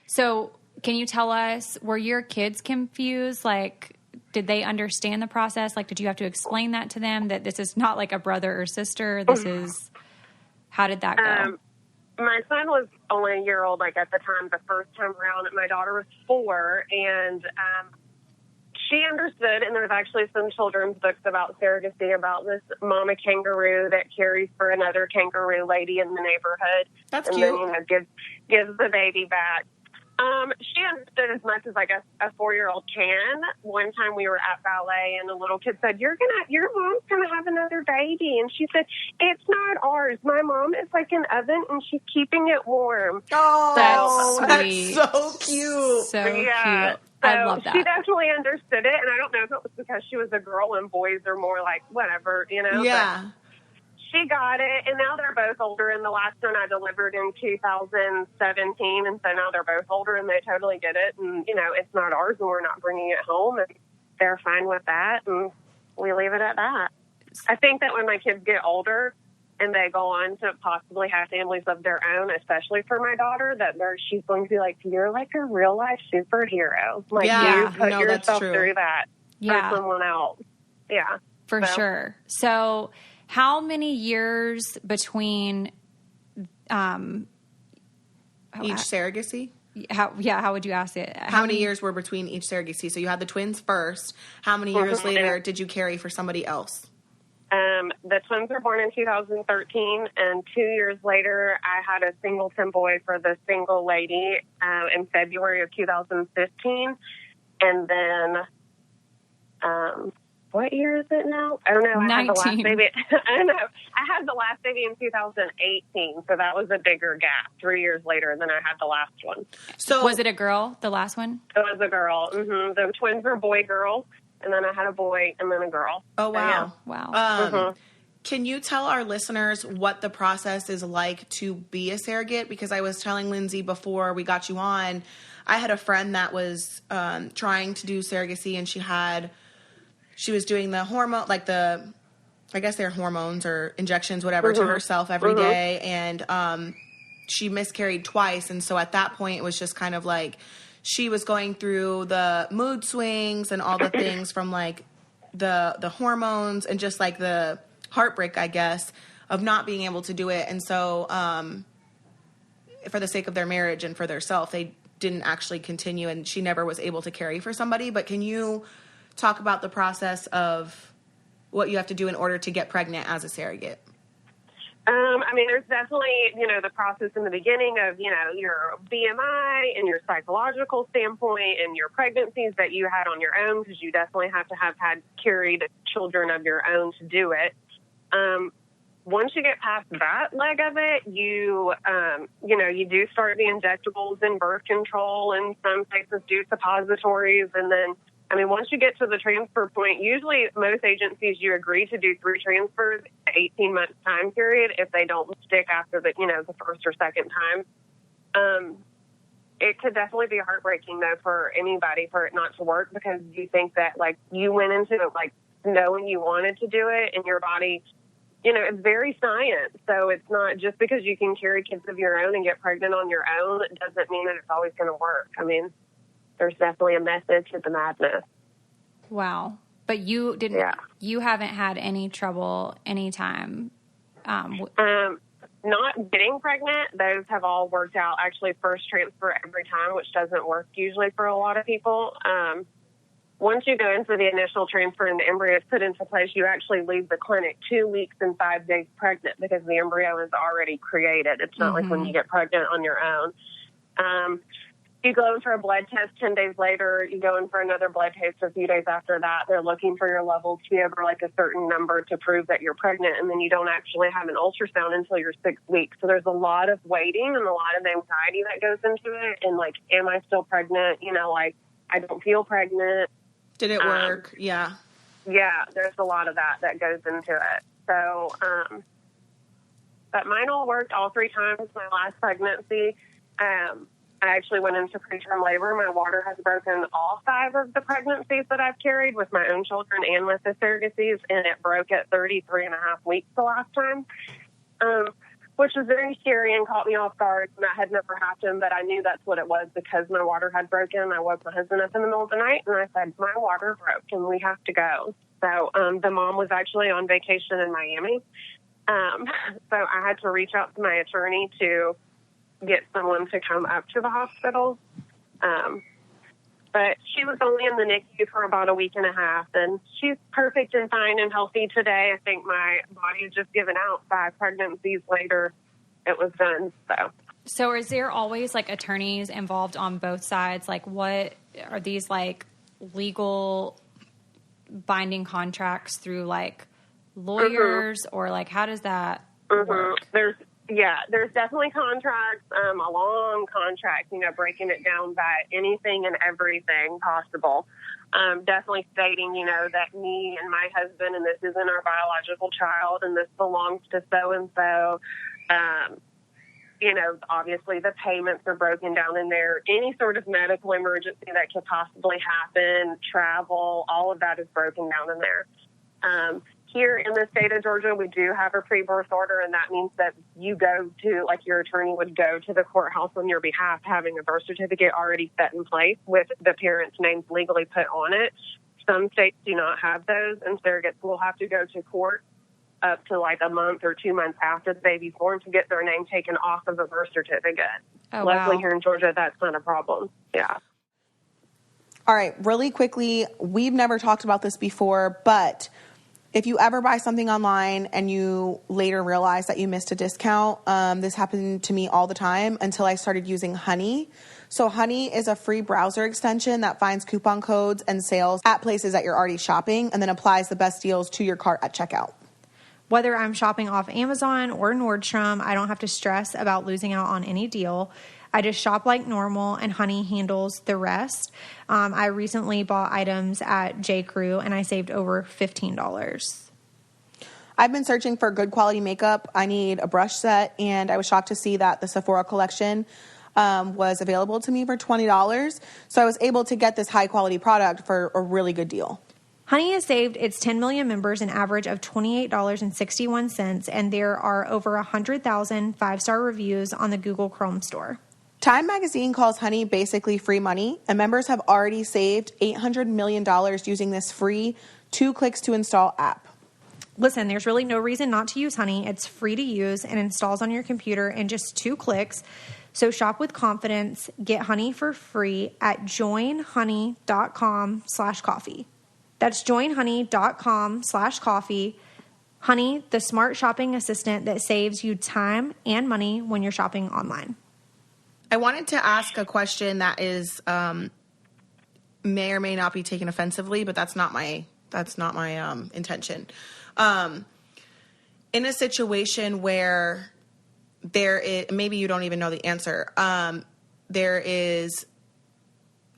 So can you tell us, were your kids confused? Like, did they understand the process? Like, did you have to explain that to them, that this is not like a brother or sister? How did that go? My son was only a year old, like, at the time, the first time around. My daughter was 4, and she understood, and there's actually some children's books about surrogacy, about this mama kangaroo that cares for another kangaroo lady in the neighborhood. That's and cute. Then, gives the baby back. She understood as much as, I guess, a 4-year-old can. One time we were at ballet, and a little kid said, your mom's gonna have another baby. And she said, it's not ours. My mom is like an oven, and she's keeping it warm. Oh, that's sweet. That's so cute. So cute. So I love that. she definitely understood it, and I don't know if it was because she was a girl and boys are more like whatever, Yeah. But she got it, and now they're both older, and the last one I delivered in 2017, and so now they're both older, and they totally get it, and, it's not ours, and we're not bringing it home, and they're fine with that, and we leave it at that. I think that when my kids get older and they go on to possibly have families of their own, especially for my daughter, that she's going to be like, you're like a real-life superhero. Like, you put yourself through that for someone else. Yeah. For sure. So how many years between Each surrogacy? How would you ask it? How many years were between each surrogacy? So you had the twins first. How many years later did you carry for somebody else? The twins were born in 2013, and 2 years later, I had a singleton boy for the single lady in February of 2015. And then, what year is it now? I don't know. I had the last 19. baby. I don't know. I had the last baby in 2018, so that was a bigger gap. 3 years later, and then I had the last one. So was it a girl, the last one? It was a girl. Mm-hmm. The twins were boy, girl, and then I had a boy and then a girl. Oh, wow. So, yeah. Wow. Can you tell our listeners what the process is like to be a surrogate? Because I was telling Lindsie before we got you on, I had a friend that was trying to do surrogacy, and she was doing the hormone, like I guess they're hormones or injections, whatever, to herself every day. And she miscarried twice. And so at that point, it was just kind of like she was going through the mood swings and all the things from like the hormones and just like the heartbreak, I guess, of not being able to do it. And so for the sake of their marriage and for their self, they didn't actually continue, and she never was able to carry for somebody. But can you talk about the process of what you have to do in order to get pregnant as a surrogate? I mean, there's definitely, the process in the beginning of, your BMI and your psychological standpoint and your pregnancies that you had on your own, because you definitely have to have had carried children of your own to do it. Once you get past that leg of it, you do start the injectables and birth control, and some places do suppositories. And then, once you get to the transfer point, usually most agencies, you agree to do 3 transfers, 18-month time period, if they don't stick after the first or second time. It could definitely be heartbreaking, though, for anybody for it not to work, because you think that, you went into it, knowing you wanted to do it, and your body, it's very science. So it's not just because you can carry kids of your own and get pregnant on your own, it doesn't mean that it's always going to work. There's definitely a method to the madness. Wow. But you didn't, you haven't had any trouble anytime? Not getting pregnant. Those have all worked out. Actually, first transfer every time, which doesn't work usually for a lot of people. Once you go in for the initial transfer and the embryo is put into place, you actually leave the clinic 2 weeks and 5 days pregnant, because the embryo is already created. It's not like when you get pregnant on your own. You go in for a blood test 10 days later. You go in for another blood test a few days after that. They're looking for your levels to be over a certain number to prove that you're pregnant, and then you don't actually have an ultrasound until you're 6 weeks. So there's a lot of waiting and a lot of anxiety that goes into it. And am I still pregnant? I don't feel pregnant. Did it work? Yeah, there's a lot of that goes into it. So, but mine all worked all 3 times. My last pregnancy, I actually went into preterm labor. My water has broken all 5 of the pregnancies that I've carried with my own children and with the surrogacies, and it broke at 33 and a half weeks the last time, which was very scary and caught me off guard. And that had never happened, but I knew that's what it was because my water had broken. I woke my husband up in the middle of the night, and I said, my water broke, and we have to go. So the mom was actually on vacation in Miami. So I had to reach out to my attorney to get someone to come up to the hospital. But she was only in the NICU for about a week and a half, and she's perfect and fine and healthy today. I think my body had just given out 5 pregnancies later. It was done. So is there always attorneys involved on both sides? What are these legal binding contracts through lawyers or how does that work? There's definitely contracts, a long contract, breaking it down by anything and everything possible. Definitely stating, that me and my husband, and this isn't our biological child, and this belongs to so-and-so. Obviously the payments are broken down in there. Any sort of medical emergency that could possibly happen, travel, all of that is broken down in there. Here in the state of Georgia, we do have a pre-birth order, and that means that you go to, your attorney would go to the courthouse on your behalf, having a birth certificate already set in place with the parents' names legally put on it. Some states do not have those, and surrogates will have to go to court up to a month or 2 months after the baby's born to get their name taken off of a birth certificate. Oh, Luckily, wow. here in Georgia, that's not a problem. Yeah. All right, really quickly, we've never talked about this before, but if you ever buy something online and you later realize that you missed a discount, this happened to me all the time until I started using Honey. So Honey is a free browser extension that finds coupon codes and sales at places that you're already shopping and then applies the best deals to your cart at checkout. Whether I'm shopping off Amazon or Nordstrom, I don't have to stress about losing out on any deal. I just shop like normal, and Honey handles the rest. I recently bought items at J.Crew, and I saved over $15. I've been searching for good quality makeup. I need a brush set, and I was shocked to see that the Sephora collection was available to me for $20. So I was able to get this high quality product for a really good deal. Honey has saved its 10 million members an average of $28.61, and there are over 100,000 five-star reviews on the Google Chrome store. Time Magazine calls Honey basically free money, and members have already saved $800 million using this free 2 clicks to install app. Listen, there's really no reason not to use Honey. It's free to use and installs on your computer in just 2 clicks. So shop with confidence. Get Honey for free at joinhoney.com/coffee. That's joinhoney.com/coffee. Honey, the smart shopping assistant that saves you time and money when you're shopping online. I wanted to ask a question that is may or may not be taken offensively, but that's not my intention. In a situation where there is, maybe you don't even know the answer. There is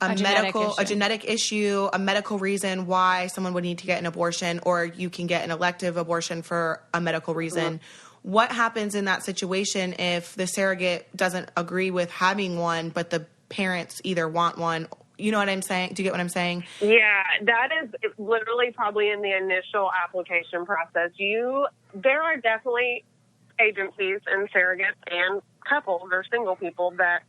a genetic issue, a medical reason why someone would need to get an abortion, or you can get an elective abortion for a medical reason. Mm-hmm. What happens in that situation if the surrogate doesn't agree with having one, but the parents either want one? You know what I'm saying? Do you get what I'm saying? Yeah, that is literally probably in the initial application process. There are definitely agencies and surrogates and couples or single people that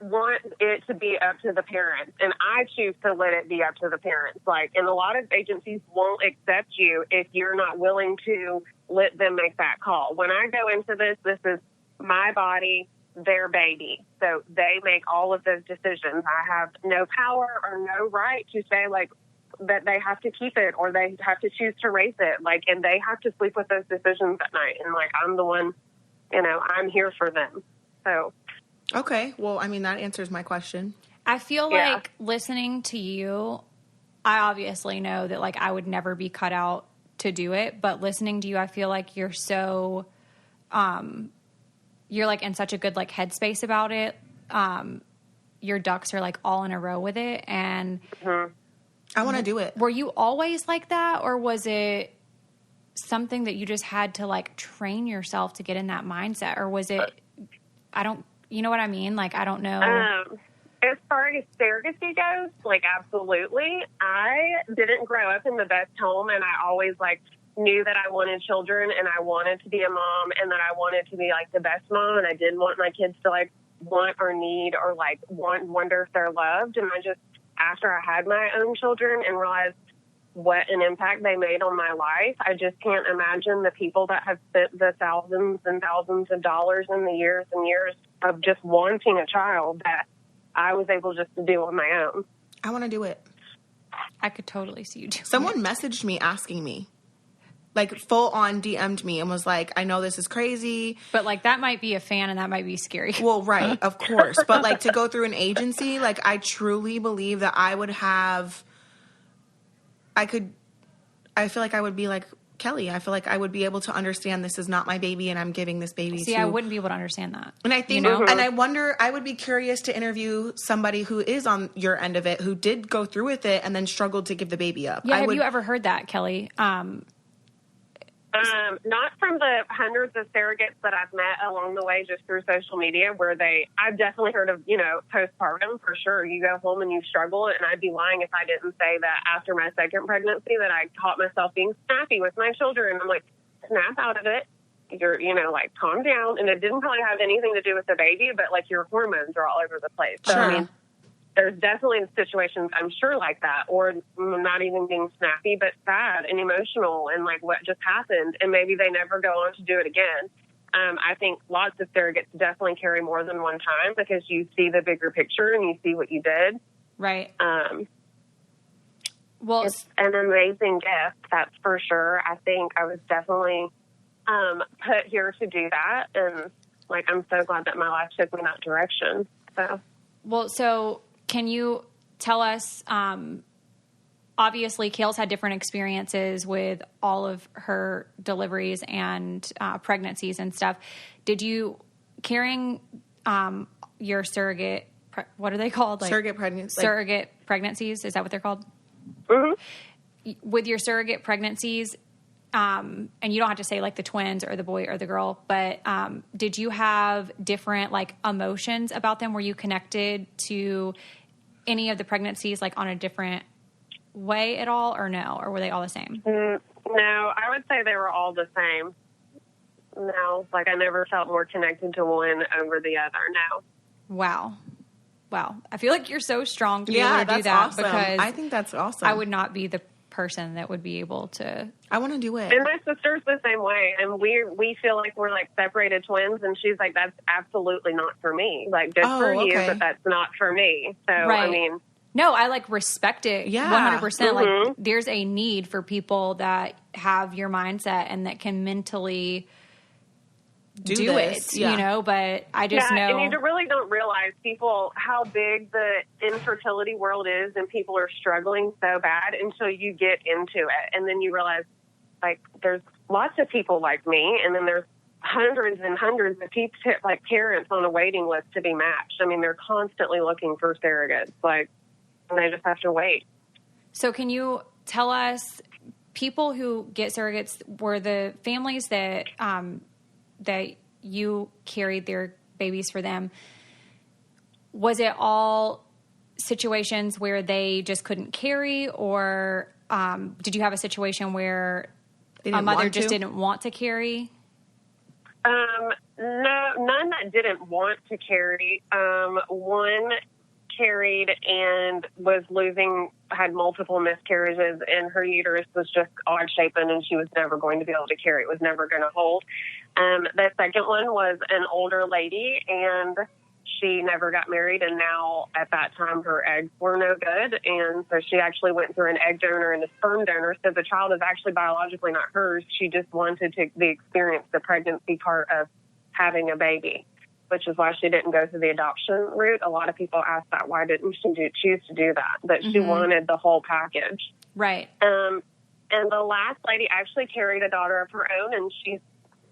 want it to be up to the parents, and I choose to let it be up to the parents. And a lot of agencies won't accept you if you're not willing to let them make that call. When I go into this is my body, their baby. So they make all of those decisions. I have no power or no right to say that they have to keep it or they have to choose to raise it. And they have to sleep with those decisions at night. And I'm the one, I'm here for them. So. Okay. Well, that answers my question. I feel like listening to you, I obviously know that I would never be cut out to do it, but listening to you, I feel like you're so, you're in such a good headspace about it. Your ducks are all in a row with it. And mm-hmm. I want to do it. Were you always like that, or was it something that you just had to train yourself to get in that mindset? Or was it, you know what I mean? I don't know. As far as surrogacy goes, absolutely. I didn't grow up in the best home, and I always knew that I wanted children and I wanted to be a mom and that I wanted to be the best mom, and I didn't want my kids to want or need or wonder if they're loved. And I just, after I had my own children and realized what an impact they made on my life, I just can't imagine the people that have spent the thousands and thousands of dollars in the years and years of just wanting a child that I was able just to do on my own. I want to do it. I could totally see you doing it. Someone messaged me asking me. Full on DM'd me and was I know this is crazy. But that might be a fan and that might be scary. Well, right, of course. But to go through an agency, I truly believe that I would have, I feel like I would be Kelly. I feel like I would be able to understand this is not my baby and I'm giving this baby to. See, I wouldn't be able to understand that. And I think, and I wonder, I would be curious to interview somebody who is on your end of it, who did go through with it and then struggled to give the baby up. Yeah, have you ever heard that, Kelly? Not from the hundreds of surrogates that I've met along the way, just through social media, where I've definitely heard of, postpartum for sure. You go home and you struggle, and I'd be lying if I didn't say that after my second pregnancy that I caught myself being snappy with my children. I'm snap out of it. You're, calm down. And it didn't probably have anything to do with the baby, but your hormones are all over the place. So, sure. There's definitely situations, I'm sure, like that, or not even being snappy, but sad and emotional and what just happened. And maybe they never go on to do it again. I think lots of surrogates definitely carry more than one time because you see the bigger picture and you see what you did. Right. Well, it's an amazing gift, that's for sure. I think I was definitely put here to do that, and like I'm so glad that my life took me that direction. So can you tell us? Obviously, Kail's had different experiences with all of her deliveries and pregnancies and stuff. Did you carrying your surrogate? What are they called? Like, surrogate pregnancies. Surrogate pregnancies. Is that what they're called? Mm-hmm. With your surrogate pregnancies, and you don't have to say like the twins or the boy or the girl, but did you have different like emotions about them? Were you connected to any of the pregnancies like on a different way at all, or no? Or were they all the same? No, I would say they were all the same. No, like I never felt more connected to one over the other. No. Wow. I feel like you're so strong to be able to do that awesome. Because I think that's awesome. I would not be the person that would be able to. I want to do it. And my sister's the same way, and we feel like we're like separated twins, and she's like, that's absolutely not for me. Like, good for you, but that's not for me. So, right. I mean. No, I like respect it 100%. Mm-hmm. Like there's a need for people that have your mindset and that can mentally do it, you know, but I just know. And you really don't realize people, how big the infertility world is, and people are struggling so bad until you get into it. And then you realize, like, there's lots of people like me, and then there's hundreds and hundreds of people, like parents on a waiting list to be matched. I mean, they're constantly looking for surrogates, like, and they just have to wait. So can you tell us, people who get surrogates, were the families that that you carried their babies for them, was it all situations where they just couldn't carry, or did you have a situation where a mother just didn't want to carry? No, none that didn't want to carry. One carried and was had multiple miscarriages, and her uterus was just odd shapen, and she was never going to be able to carry. It was never going to hold. The second one was an older lady, and she never got married, and now at that time her eggs were no good, and so she actually went through an egg donor and a sperm donor, so the child is actually biologically not hers. She just wanted to experience the pregnancy part of having a baby, which is why she didn't go through the adoption route. A lot of people ask that, why didn't she choose to do that? But she wanted the whole package. Right. And the last lady actually carried a daughter of her own, and she's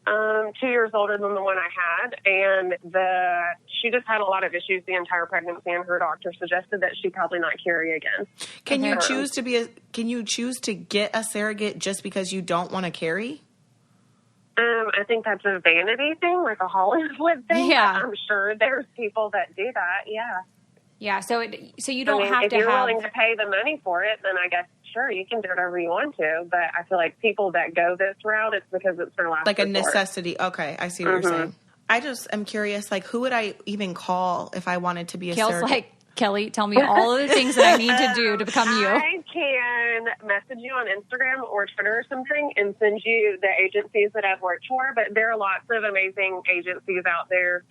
2 years older than the one I had, and she just had a lot of issues the entire pregnancy, and her doctor suggested that she probably not carry again. Can you choose to get a surrogate just because you don't want to carry? I think that's a vanity thing, like a Hollywood thing. Yeah. I'm sure there's people that do that. Yeah. Yeah. So you don't have if to you're willing to pay the money for it, then I guess sure you can do whatever you want to. But I feel like people that go this route, it's because it's their last like a resort. necessity. Okay, I see what you're saying. I just am curious, like, who would I even call if I wanted to be a surrogate? Like, Kelly, tell me all of the things that I need to do to become you. I can message you on Instagram or Twitter or something and send you the agencies that I've worked for. But there are lots of amazing agencies out there.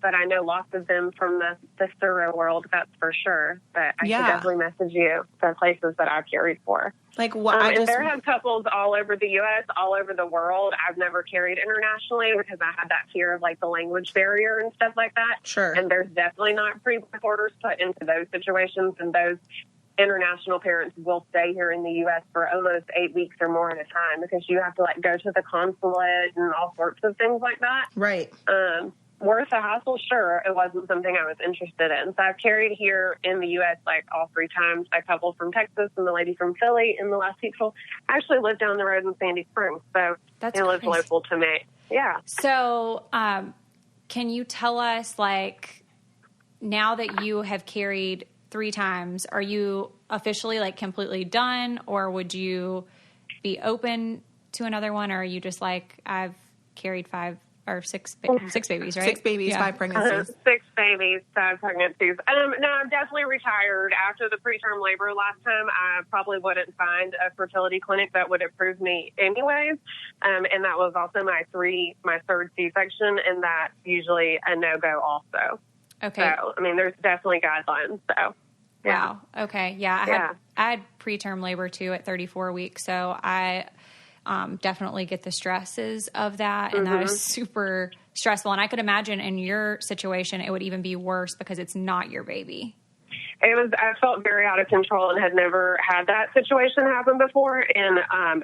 But I know lots of them from the Surro world, that's for sure. But I can definitely message you the places that I've carried for. Like what? And there have couples all over the U.S., all over the world. I've never carried internationally because I had that fear of like the language barrier and stuff like that. Sure. And there's definitely not pre-birth orders put into those situations, and those international parents will stay here in the U.S. for almost 8 weeks or more at a time because you have to like go to the consulate and all sorts of things like that. Right. Worth the hassle? Sure. It wasn't something I was interested in. So I've carried here in the U.S. like all 3 times, a couple from Texas and the lady from Philly, and the last people actually lived down the road in Sandy Springs. So they live local to me. Yeah. So can you tell us, like, now that you have carried 3 times, are you officially like completely done, or would you be open to another one, or are you just like, I've carried 5 or 6 babies, right? 6 babies, 5 pregnancies. 6 babies, 5 pregnancies. No, I'm definitely retired. After the preterm labor last time, I probably wouldn't find a fertility clinic that would approve me anyways. And that was also my 3rd C-section, and that's usually a no-go also. Okay. So, I mean, there's definitely guidelines, so. Wow. Okay. Yeah. I had preterm labor too at 34 weeks. So I definitely get the stresses of that. And that is super stressful. And I could imagine in your situation, it would even be worse because it's not your baby. I felt very out of control and had never had that situation happen before. And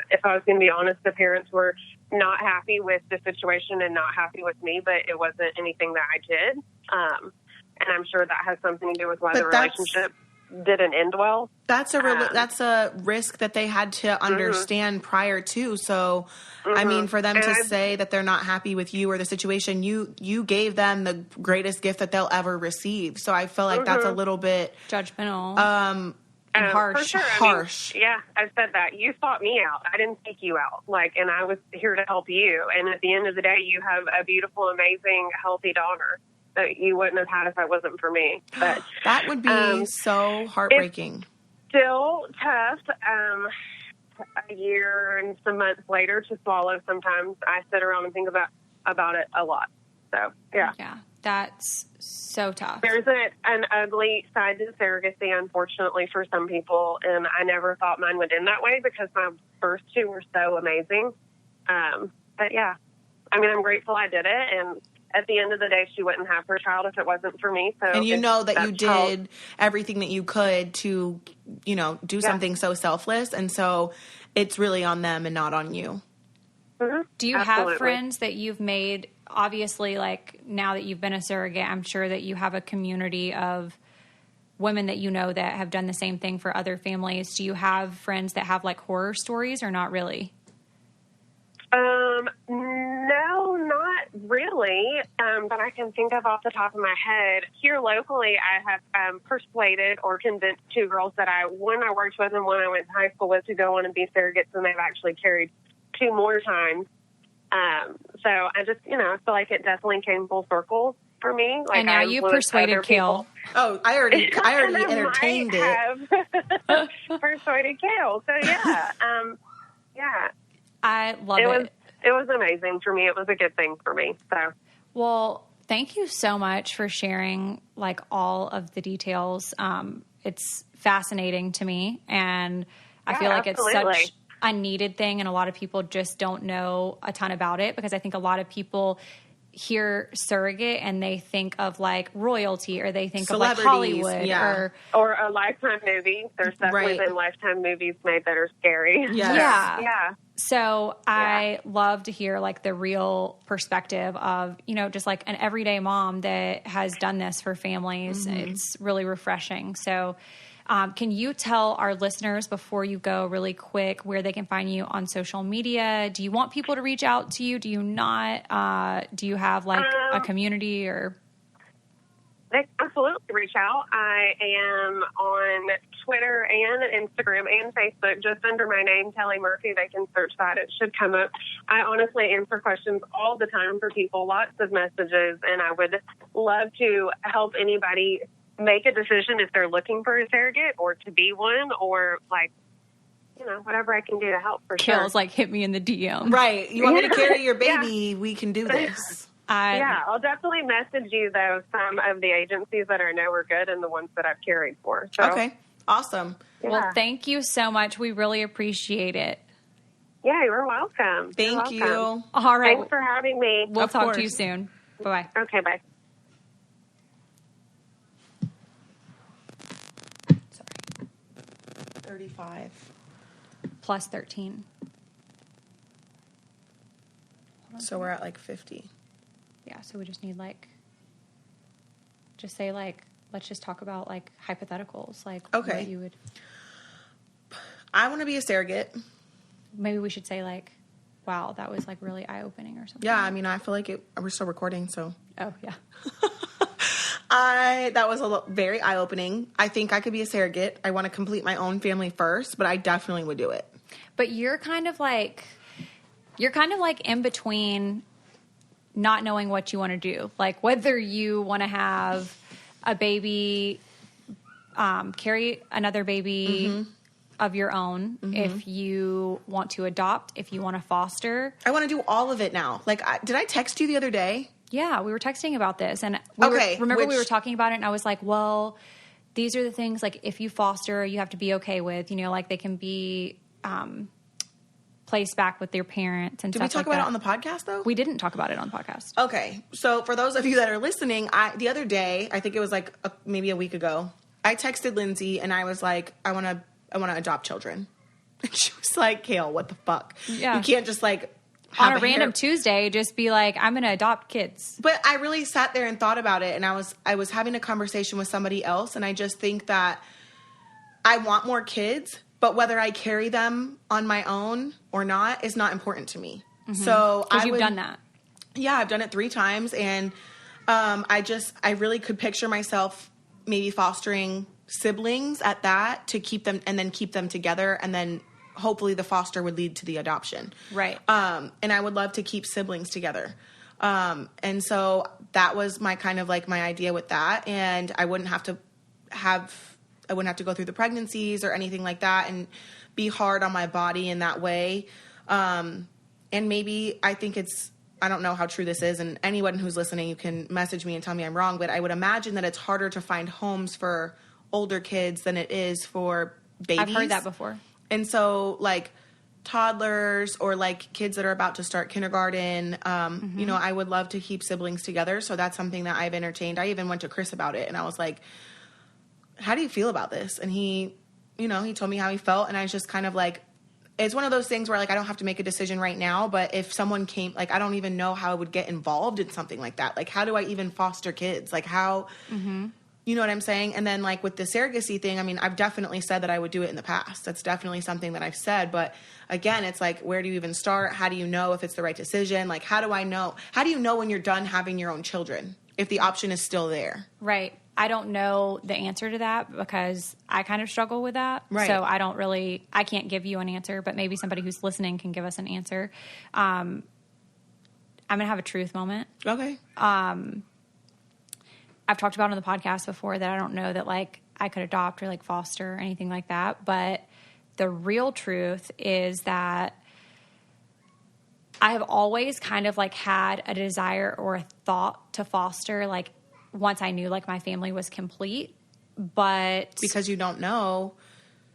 if I was going to be honest, the parents were not happy with the situation and not happy with me, but it wasn't anything that I did. And I'm sure that has something to do with why the relationship didn't end well. That's a risk that they had to understand prior to. So, I mean, for them to say that they're not happy with you or the situation, you gave them the greatest gift that they'll ever receive. So I feel like that's a little bit judgmental. And harsh. For sure. Harsh. I mean, I said that. You sought me out. I didn't seek you out. And I was here to help you. And at the end of the day, you have a beautiful, amazing, healthy daughter that you wouldn't have had if it wasn't for me. But that would be so heartbreaking. It's still tough. A year and some months later to swallow. Sometimes I sit around and think about it a lot. So yeah, that's so tough. There's an ugly side to surrogacy, unfortunately, for some people, and I never thought mine would end that way because my first two were so amazing. But yeah, I mean, I'm grateful I did it, and at the end of the day, she wouldn't have her child if it wasn't for me. So, and you know that you did everything that you could to, do something so selfless. And so it's really on them and not on you. Mm-hmm. Do you have friends that you've made, obviously, now that you've been a surrogate, I'm sure that you have a community of women that that have done the same thing for other families. Do you have friends that have horror stories or not really? No, not really. But I can think of off the top of my head. Here locally, I have persuaded or convinced two girls that one I worked with and one I went to high school with to go on and be surrogates, and they've actually carried 2 more times. So I just, I feel like it definitely came full circle for me. And now you persuaded Kail. Oh, I already entertained it. Persuaded Kail. So yeah, yeah. I love it. It was amazing for me. It was a good thing for me. So, well, thank you so much for sharing all of the details. It's fascinating to me, and I feel like it's such a needed thing, and a lot of people just don't know a ton about it because I think a lot of people hear surrogate and they think of royalty, or they think of Hollywood, or a Lifetime movie. There's definitely been Lifetime movies made that are scary. Yes. Yeah. So I love to hear the real perspective of, just an everyday mom that has done this for families. Mm-hmm. It's really refreshing. So can you tell our listeners before you go really quick where they can find you on social media? Do you want people to reach out to you? Do you not? Do you have a community or? They absolutely reach out. I am on Twitter and Instagram and Facebook just under my name, Kelly Murphy. They can search that. It should come up. I honestly answer questions all the time for people, lots of messages, and I would love to help anybody make a decision if they're looking for a surrogate or to be one, or whatever I can do to help for Kail's sure. hit me in the DM. Right. You want me to carry your baby? We can do this. I'll definitely message you, though, some of the agencies that I know are good and the ones that I've carried for. So, okay. Awesome. Yeah. Well, thank you so much. We really appreciate it. Yeah, you're welcome. Thank you. All right. Thanks for having me. We'll talk to you soon. Bye-bye. Okay, bye. Sorry. 35. Plus 13. So we're at 50. Yeah, so we just need just say let's just talk about hypotheticals, okay. What you would. I want to be a surrogate. Maybe we should say wow, that was really eye opening or something. Yeah, I mean, I feel like we're still recording, so. Oh yeah. That was very eye opening. I think I could be a surrogate. I want to complete my own family first, but I definitely would do it. But you're kind of in between not knowing what you want to do. Whether you want to have a baby, carry another baby of your own, if you want to adopt, if you want to foster. I want to do all of it now. Did I text you the other day? Yeah, we were texting about this. And we were talking about it, and I was like, well, these are the things, like, if you foster, you have to be okay with, you know, like, they can be placed back with their parents and Did stuff we talk like about that. it on the podcast, though? We didn't talk about it on the podcast. Okay. So for those of you that are listening, the other day, I think it was like maybe a week ago, I texted Lindsie and I was like, I want to adopt children. And she was like, Kail, what the fuck? Yeah. You can't just like On a random Tuesday, just be like, I'm going to adopt kids. But I really sat there and thought about it, and I was having a conversation with somebody else, and I just think that I want more kids, but whether I carry them on my own or not is not important to me. Mm-hmm. So you've done that. Yeah, I've done it 3 times, and I really could picture myself maybe fostering siblings at that to keep them and then keep them together, and then hopefully the foster would lead to the adoption. Right. And I would love to keep siblings together. And so that was my kind of like my idea with that. And I wouldn't have to go through the pregnancies or anything like that and be hard on my body in that way. And maybe I don't know how true this is. And anyone who's listening, you can message me and tell me I'm wrong, but I would imagine that it's harder to find homes for older kids than it is for babies. I've heard that before. And so, like, toddlers or, like, kids that are about to start kindergarten, you know, I would love to keep siblings together. So that's something that I've entertained. I even went to Chris about it, and I was like, how do you feel about this? And he told me how he felt, and I was just kind of like, it's one of those things where, like, I don't have to make a decision right now, but if someone came, like, I don't even know how I would get involved in something like that. Like, how do I even foster kids? Like, how... You know what I'm saying? And then, like, with the surrogacy thing, I mean, I've definitely said that I would do it in the past. That's definitely something that I've said. But, again, it's like, where do you even start? How do you know if it's the right decision? Like, how do I know? How do you know when you're done having your own children if the option is still there? Right. I don't know the answer to that because I kind of struggle with that. Right. So I can't give you an answer, but maybe somebody who's listening can give us an answer. I'm going to have a truth moment. Okay. I've talked about on the podcast before that I don't know that, like, I could adopt or, like, foster or anything like that. But the real truth is that I have always kind of, like, had a desire or a thought to foster, like, once I knew, like, my family was complete. But because you don't know.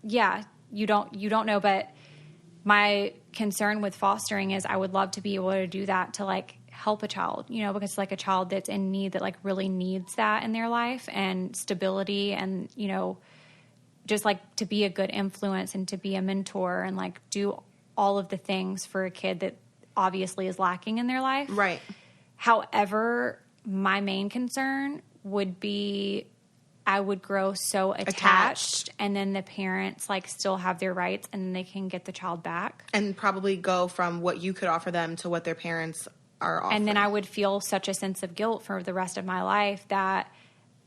Yeah, you don't know. But my concern with fostering is I would love to be able to do that to, like, help a child, you know, because, like, a child that's in need that, like, really needs that in their life and stability and, you know, just, like, to be a good influence and to be a mentor and, like, do all of the things for a kid that obviously is lacking in their life. Right. However, my main concern would be I would grow so attached and then the parents, like, still have their rights and then they can get the child back. And probably go from what you could offer them to what their parents are offering. And then I would feel such a sense of guilt for the rest of my life that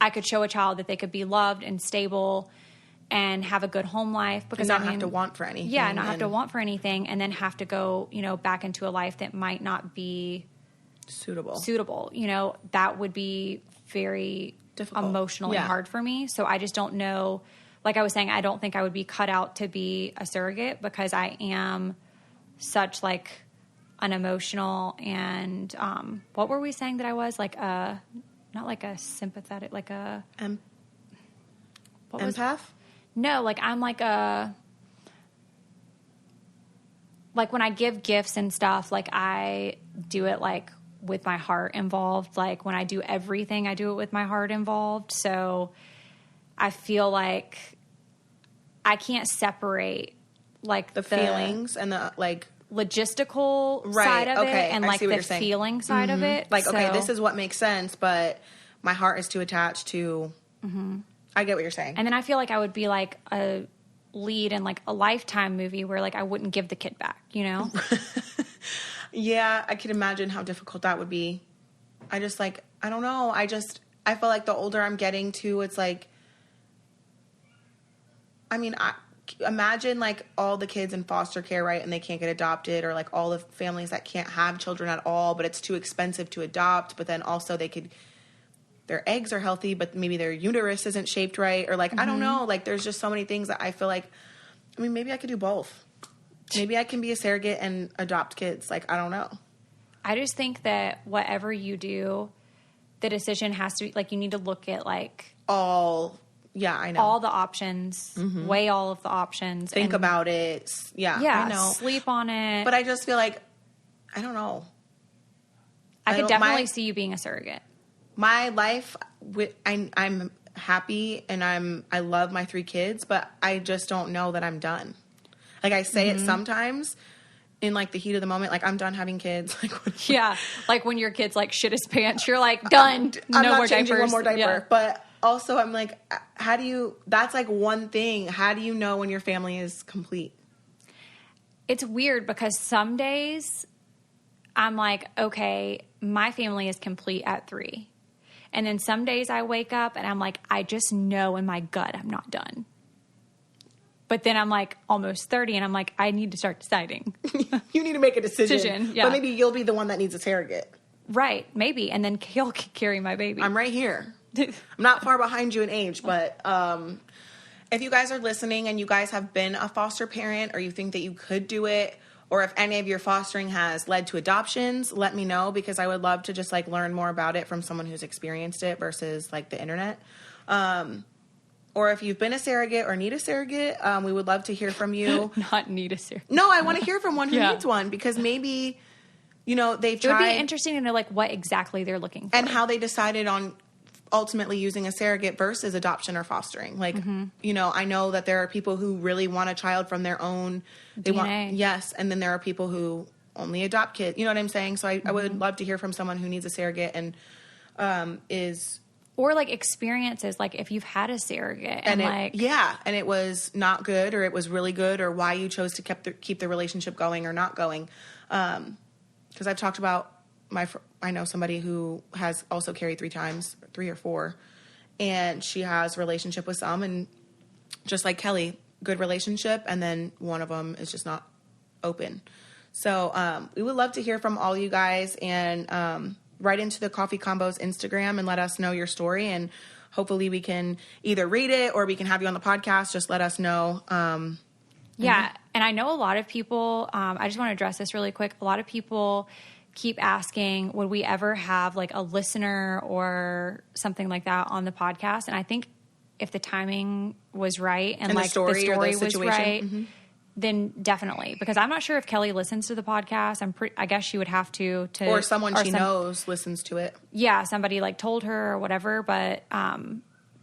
I could show a child that they could be loved and stable and have a good home life. Because and not have to want for anything. Yeah, not have to want for anything and then have to go, you know, back into a life that might not be suitable. You know, that would be very difficult, emotionally hard for me. So I just don't know. Like I was saying, I don't think I would be cut out to be a surrogate because I am such, like, an emotional and what were we saying that I was, like, not like a sympathetic, like a empath? No, like I'm like a, like when I give gifts and stuff, like I do it, like, with my heart involved. Like when I do everything, I do it with my heart involved. So I feel like I can't separate, like, the feelings and the, like, logistical side of it and, like, the feeling side of it. Like, okay, this is what makes sense, but my heart is too attached to... I get what you're saying. And then I feel like I would be, like, a lead in, like, a Lifetime movie where, like, I wouldn't give the kid back, you know? Yeah, I can imagine how difficult that would be. I just, like, I don't know. I feel like the older I'm getting to, it's like... I mean, imagine, like, all the kids in foster care, right, and they can't get adopted, or, like, all the families that can't have children at all, but it's too expensive to adopt, but then also their eggs are healthy, but maybe their uterus isn't shaped right, or, like, I don't know, like, there's just so many things that I feel like, I mean, maybe I could do both. Maybe I can be a surrogate and adopt kids, like, I don't know. I just think that whatever you do, the decision has to be, like, you need to look at, like... all Yeah, I know. all the options, weigh all of the options. Think about it. Yeah, I know. Sleep on it. But I just feel like, I don't know. I could definitely see you being a surrogate. My life, I'm happy and I love my 3 kids, but I just don't know that I'm done. Like I say it sometimes in like the heat of the moment, like I'm done having kids. Like yeah, like when your kids like shit his pants, you're like done. I'm no not more changing diapers. one more diaper. Yeah. But also I'm like, how do you? That's like one thing. How do you know when your family is complete? It's weird because some days I'm like, okay, my family is complete at 3. And then some days I wake up and I'm like, I just know in my gut I'm not done. But then I'm like almost 30 and I'm like, I need to start deciding. You need to make a decision. Yeah. But maybe you'll be the one that needs a surrogate. Right, maybe. And then Kail can carry my baby. I'm right here. I'm not far behind you in age, but if you guys are listening and you guys have been a foster parent or you think that you could do it, or if any of your fostering has led to adoptions, let me know because I would love to just like learn more about it from someone who's experienced it versus like the internet. Or if you've been a surrogate or need a surrogate, we would love to hear from you. Not need a surrogate. No, I want to hear from one who needs one because maybe, you know, they've tried. It would be interesting to know like what exactly they're looking for. And how they decided on ultimately using a surrogate versus adoption or fostering. Like, you know, I know that there are people who really want a child from their own DNA. Yes. And then there are people who only adopt kids. You know what I'm saying? So I would love to hear from someone who needs a surrogate and is... Or like experiences, like if you've had a surrogate and and it was not good or it was really good or why you chose to keep the relationship going or not going. Because I've talked about I know somebody who has also carried 3 times, 3 or 4, and she has a relationship with some, and just like Kelly, good relationship, and then one of them is just not open. So we would love to hear from all you guys and write into the Coffee Combos Instagram and let us know your story, and hopefully we can either read it or we can have you on the podcast. Just let us know. Yeah, and I know a lot of people, I just want to address this really quick. A lot of people keep asking, would we ever have like a listener or something like that on the podcast? And I think if the timing was right and like the story was right, then definitely. Because I'm not sure if Kelly listens to the podcast. I guess she would have to or someone she knows listens to it. Yeah, somebody like told her or whatever. But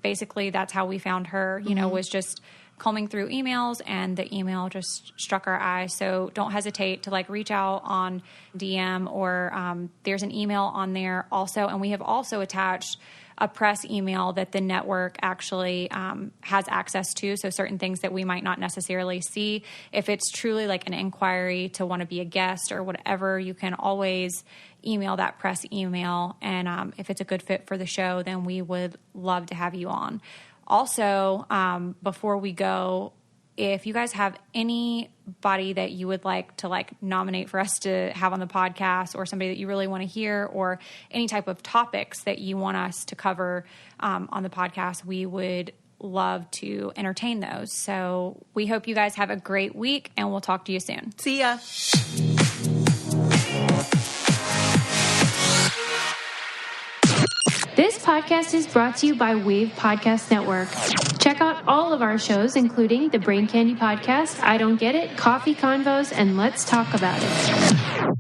basically that's how we found her, you know, was just combing through emails, and the email just struck our eye. So don't hesitate to like reach out on DM or there's an email on there also. And we have also attached a press email that the network actually has access to. So certain things that we might not necessarily see. If it's truly like an inquiry to want to be a guest or whatever, you can always email that press email. And if it's a good fit for the show, then we would love to have you on. Also, before we go, if you guys have anybody that you would like to like nominate for us to have on the podcast, or somebody that you really want to hear, or any type of topics that you want us to cover on the podcast, we would love to entertain those. So we hope you guys have a great week, and we'll talk to you soon. See ya. This podcast is brought to you by Wave Podcast Network. Check out all of our shows, including the Brain Candy Podcast, I Don't Get It, Coffee Convos, and Let's Talk About It.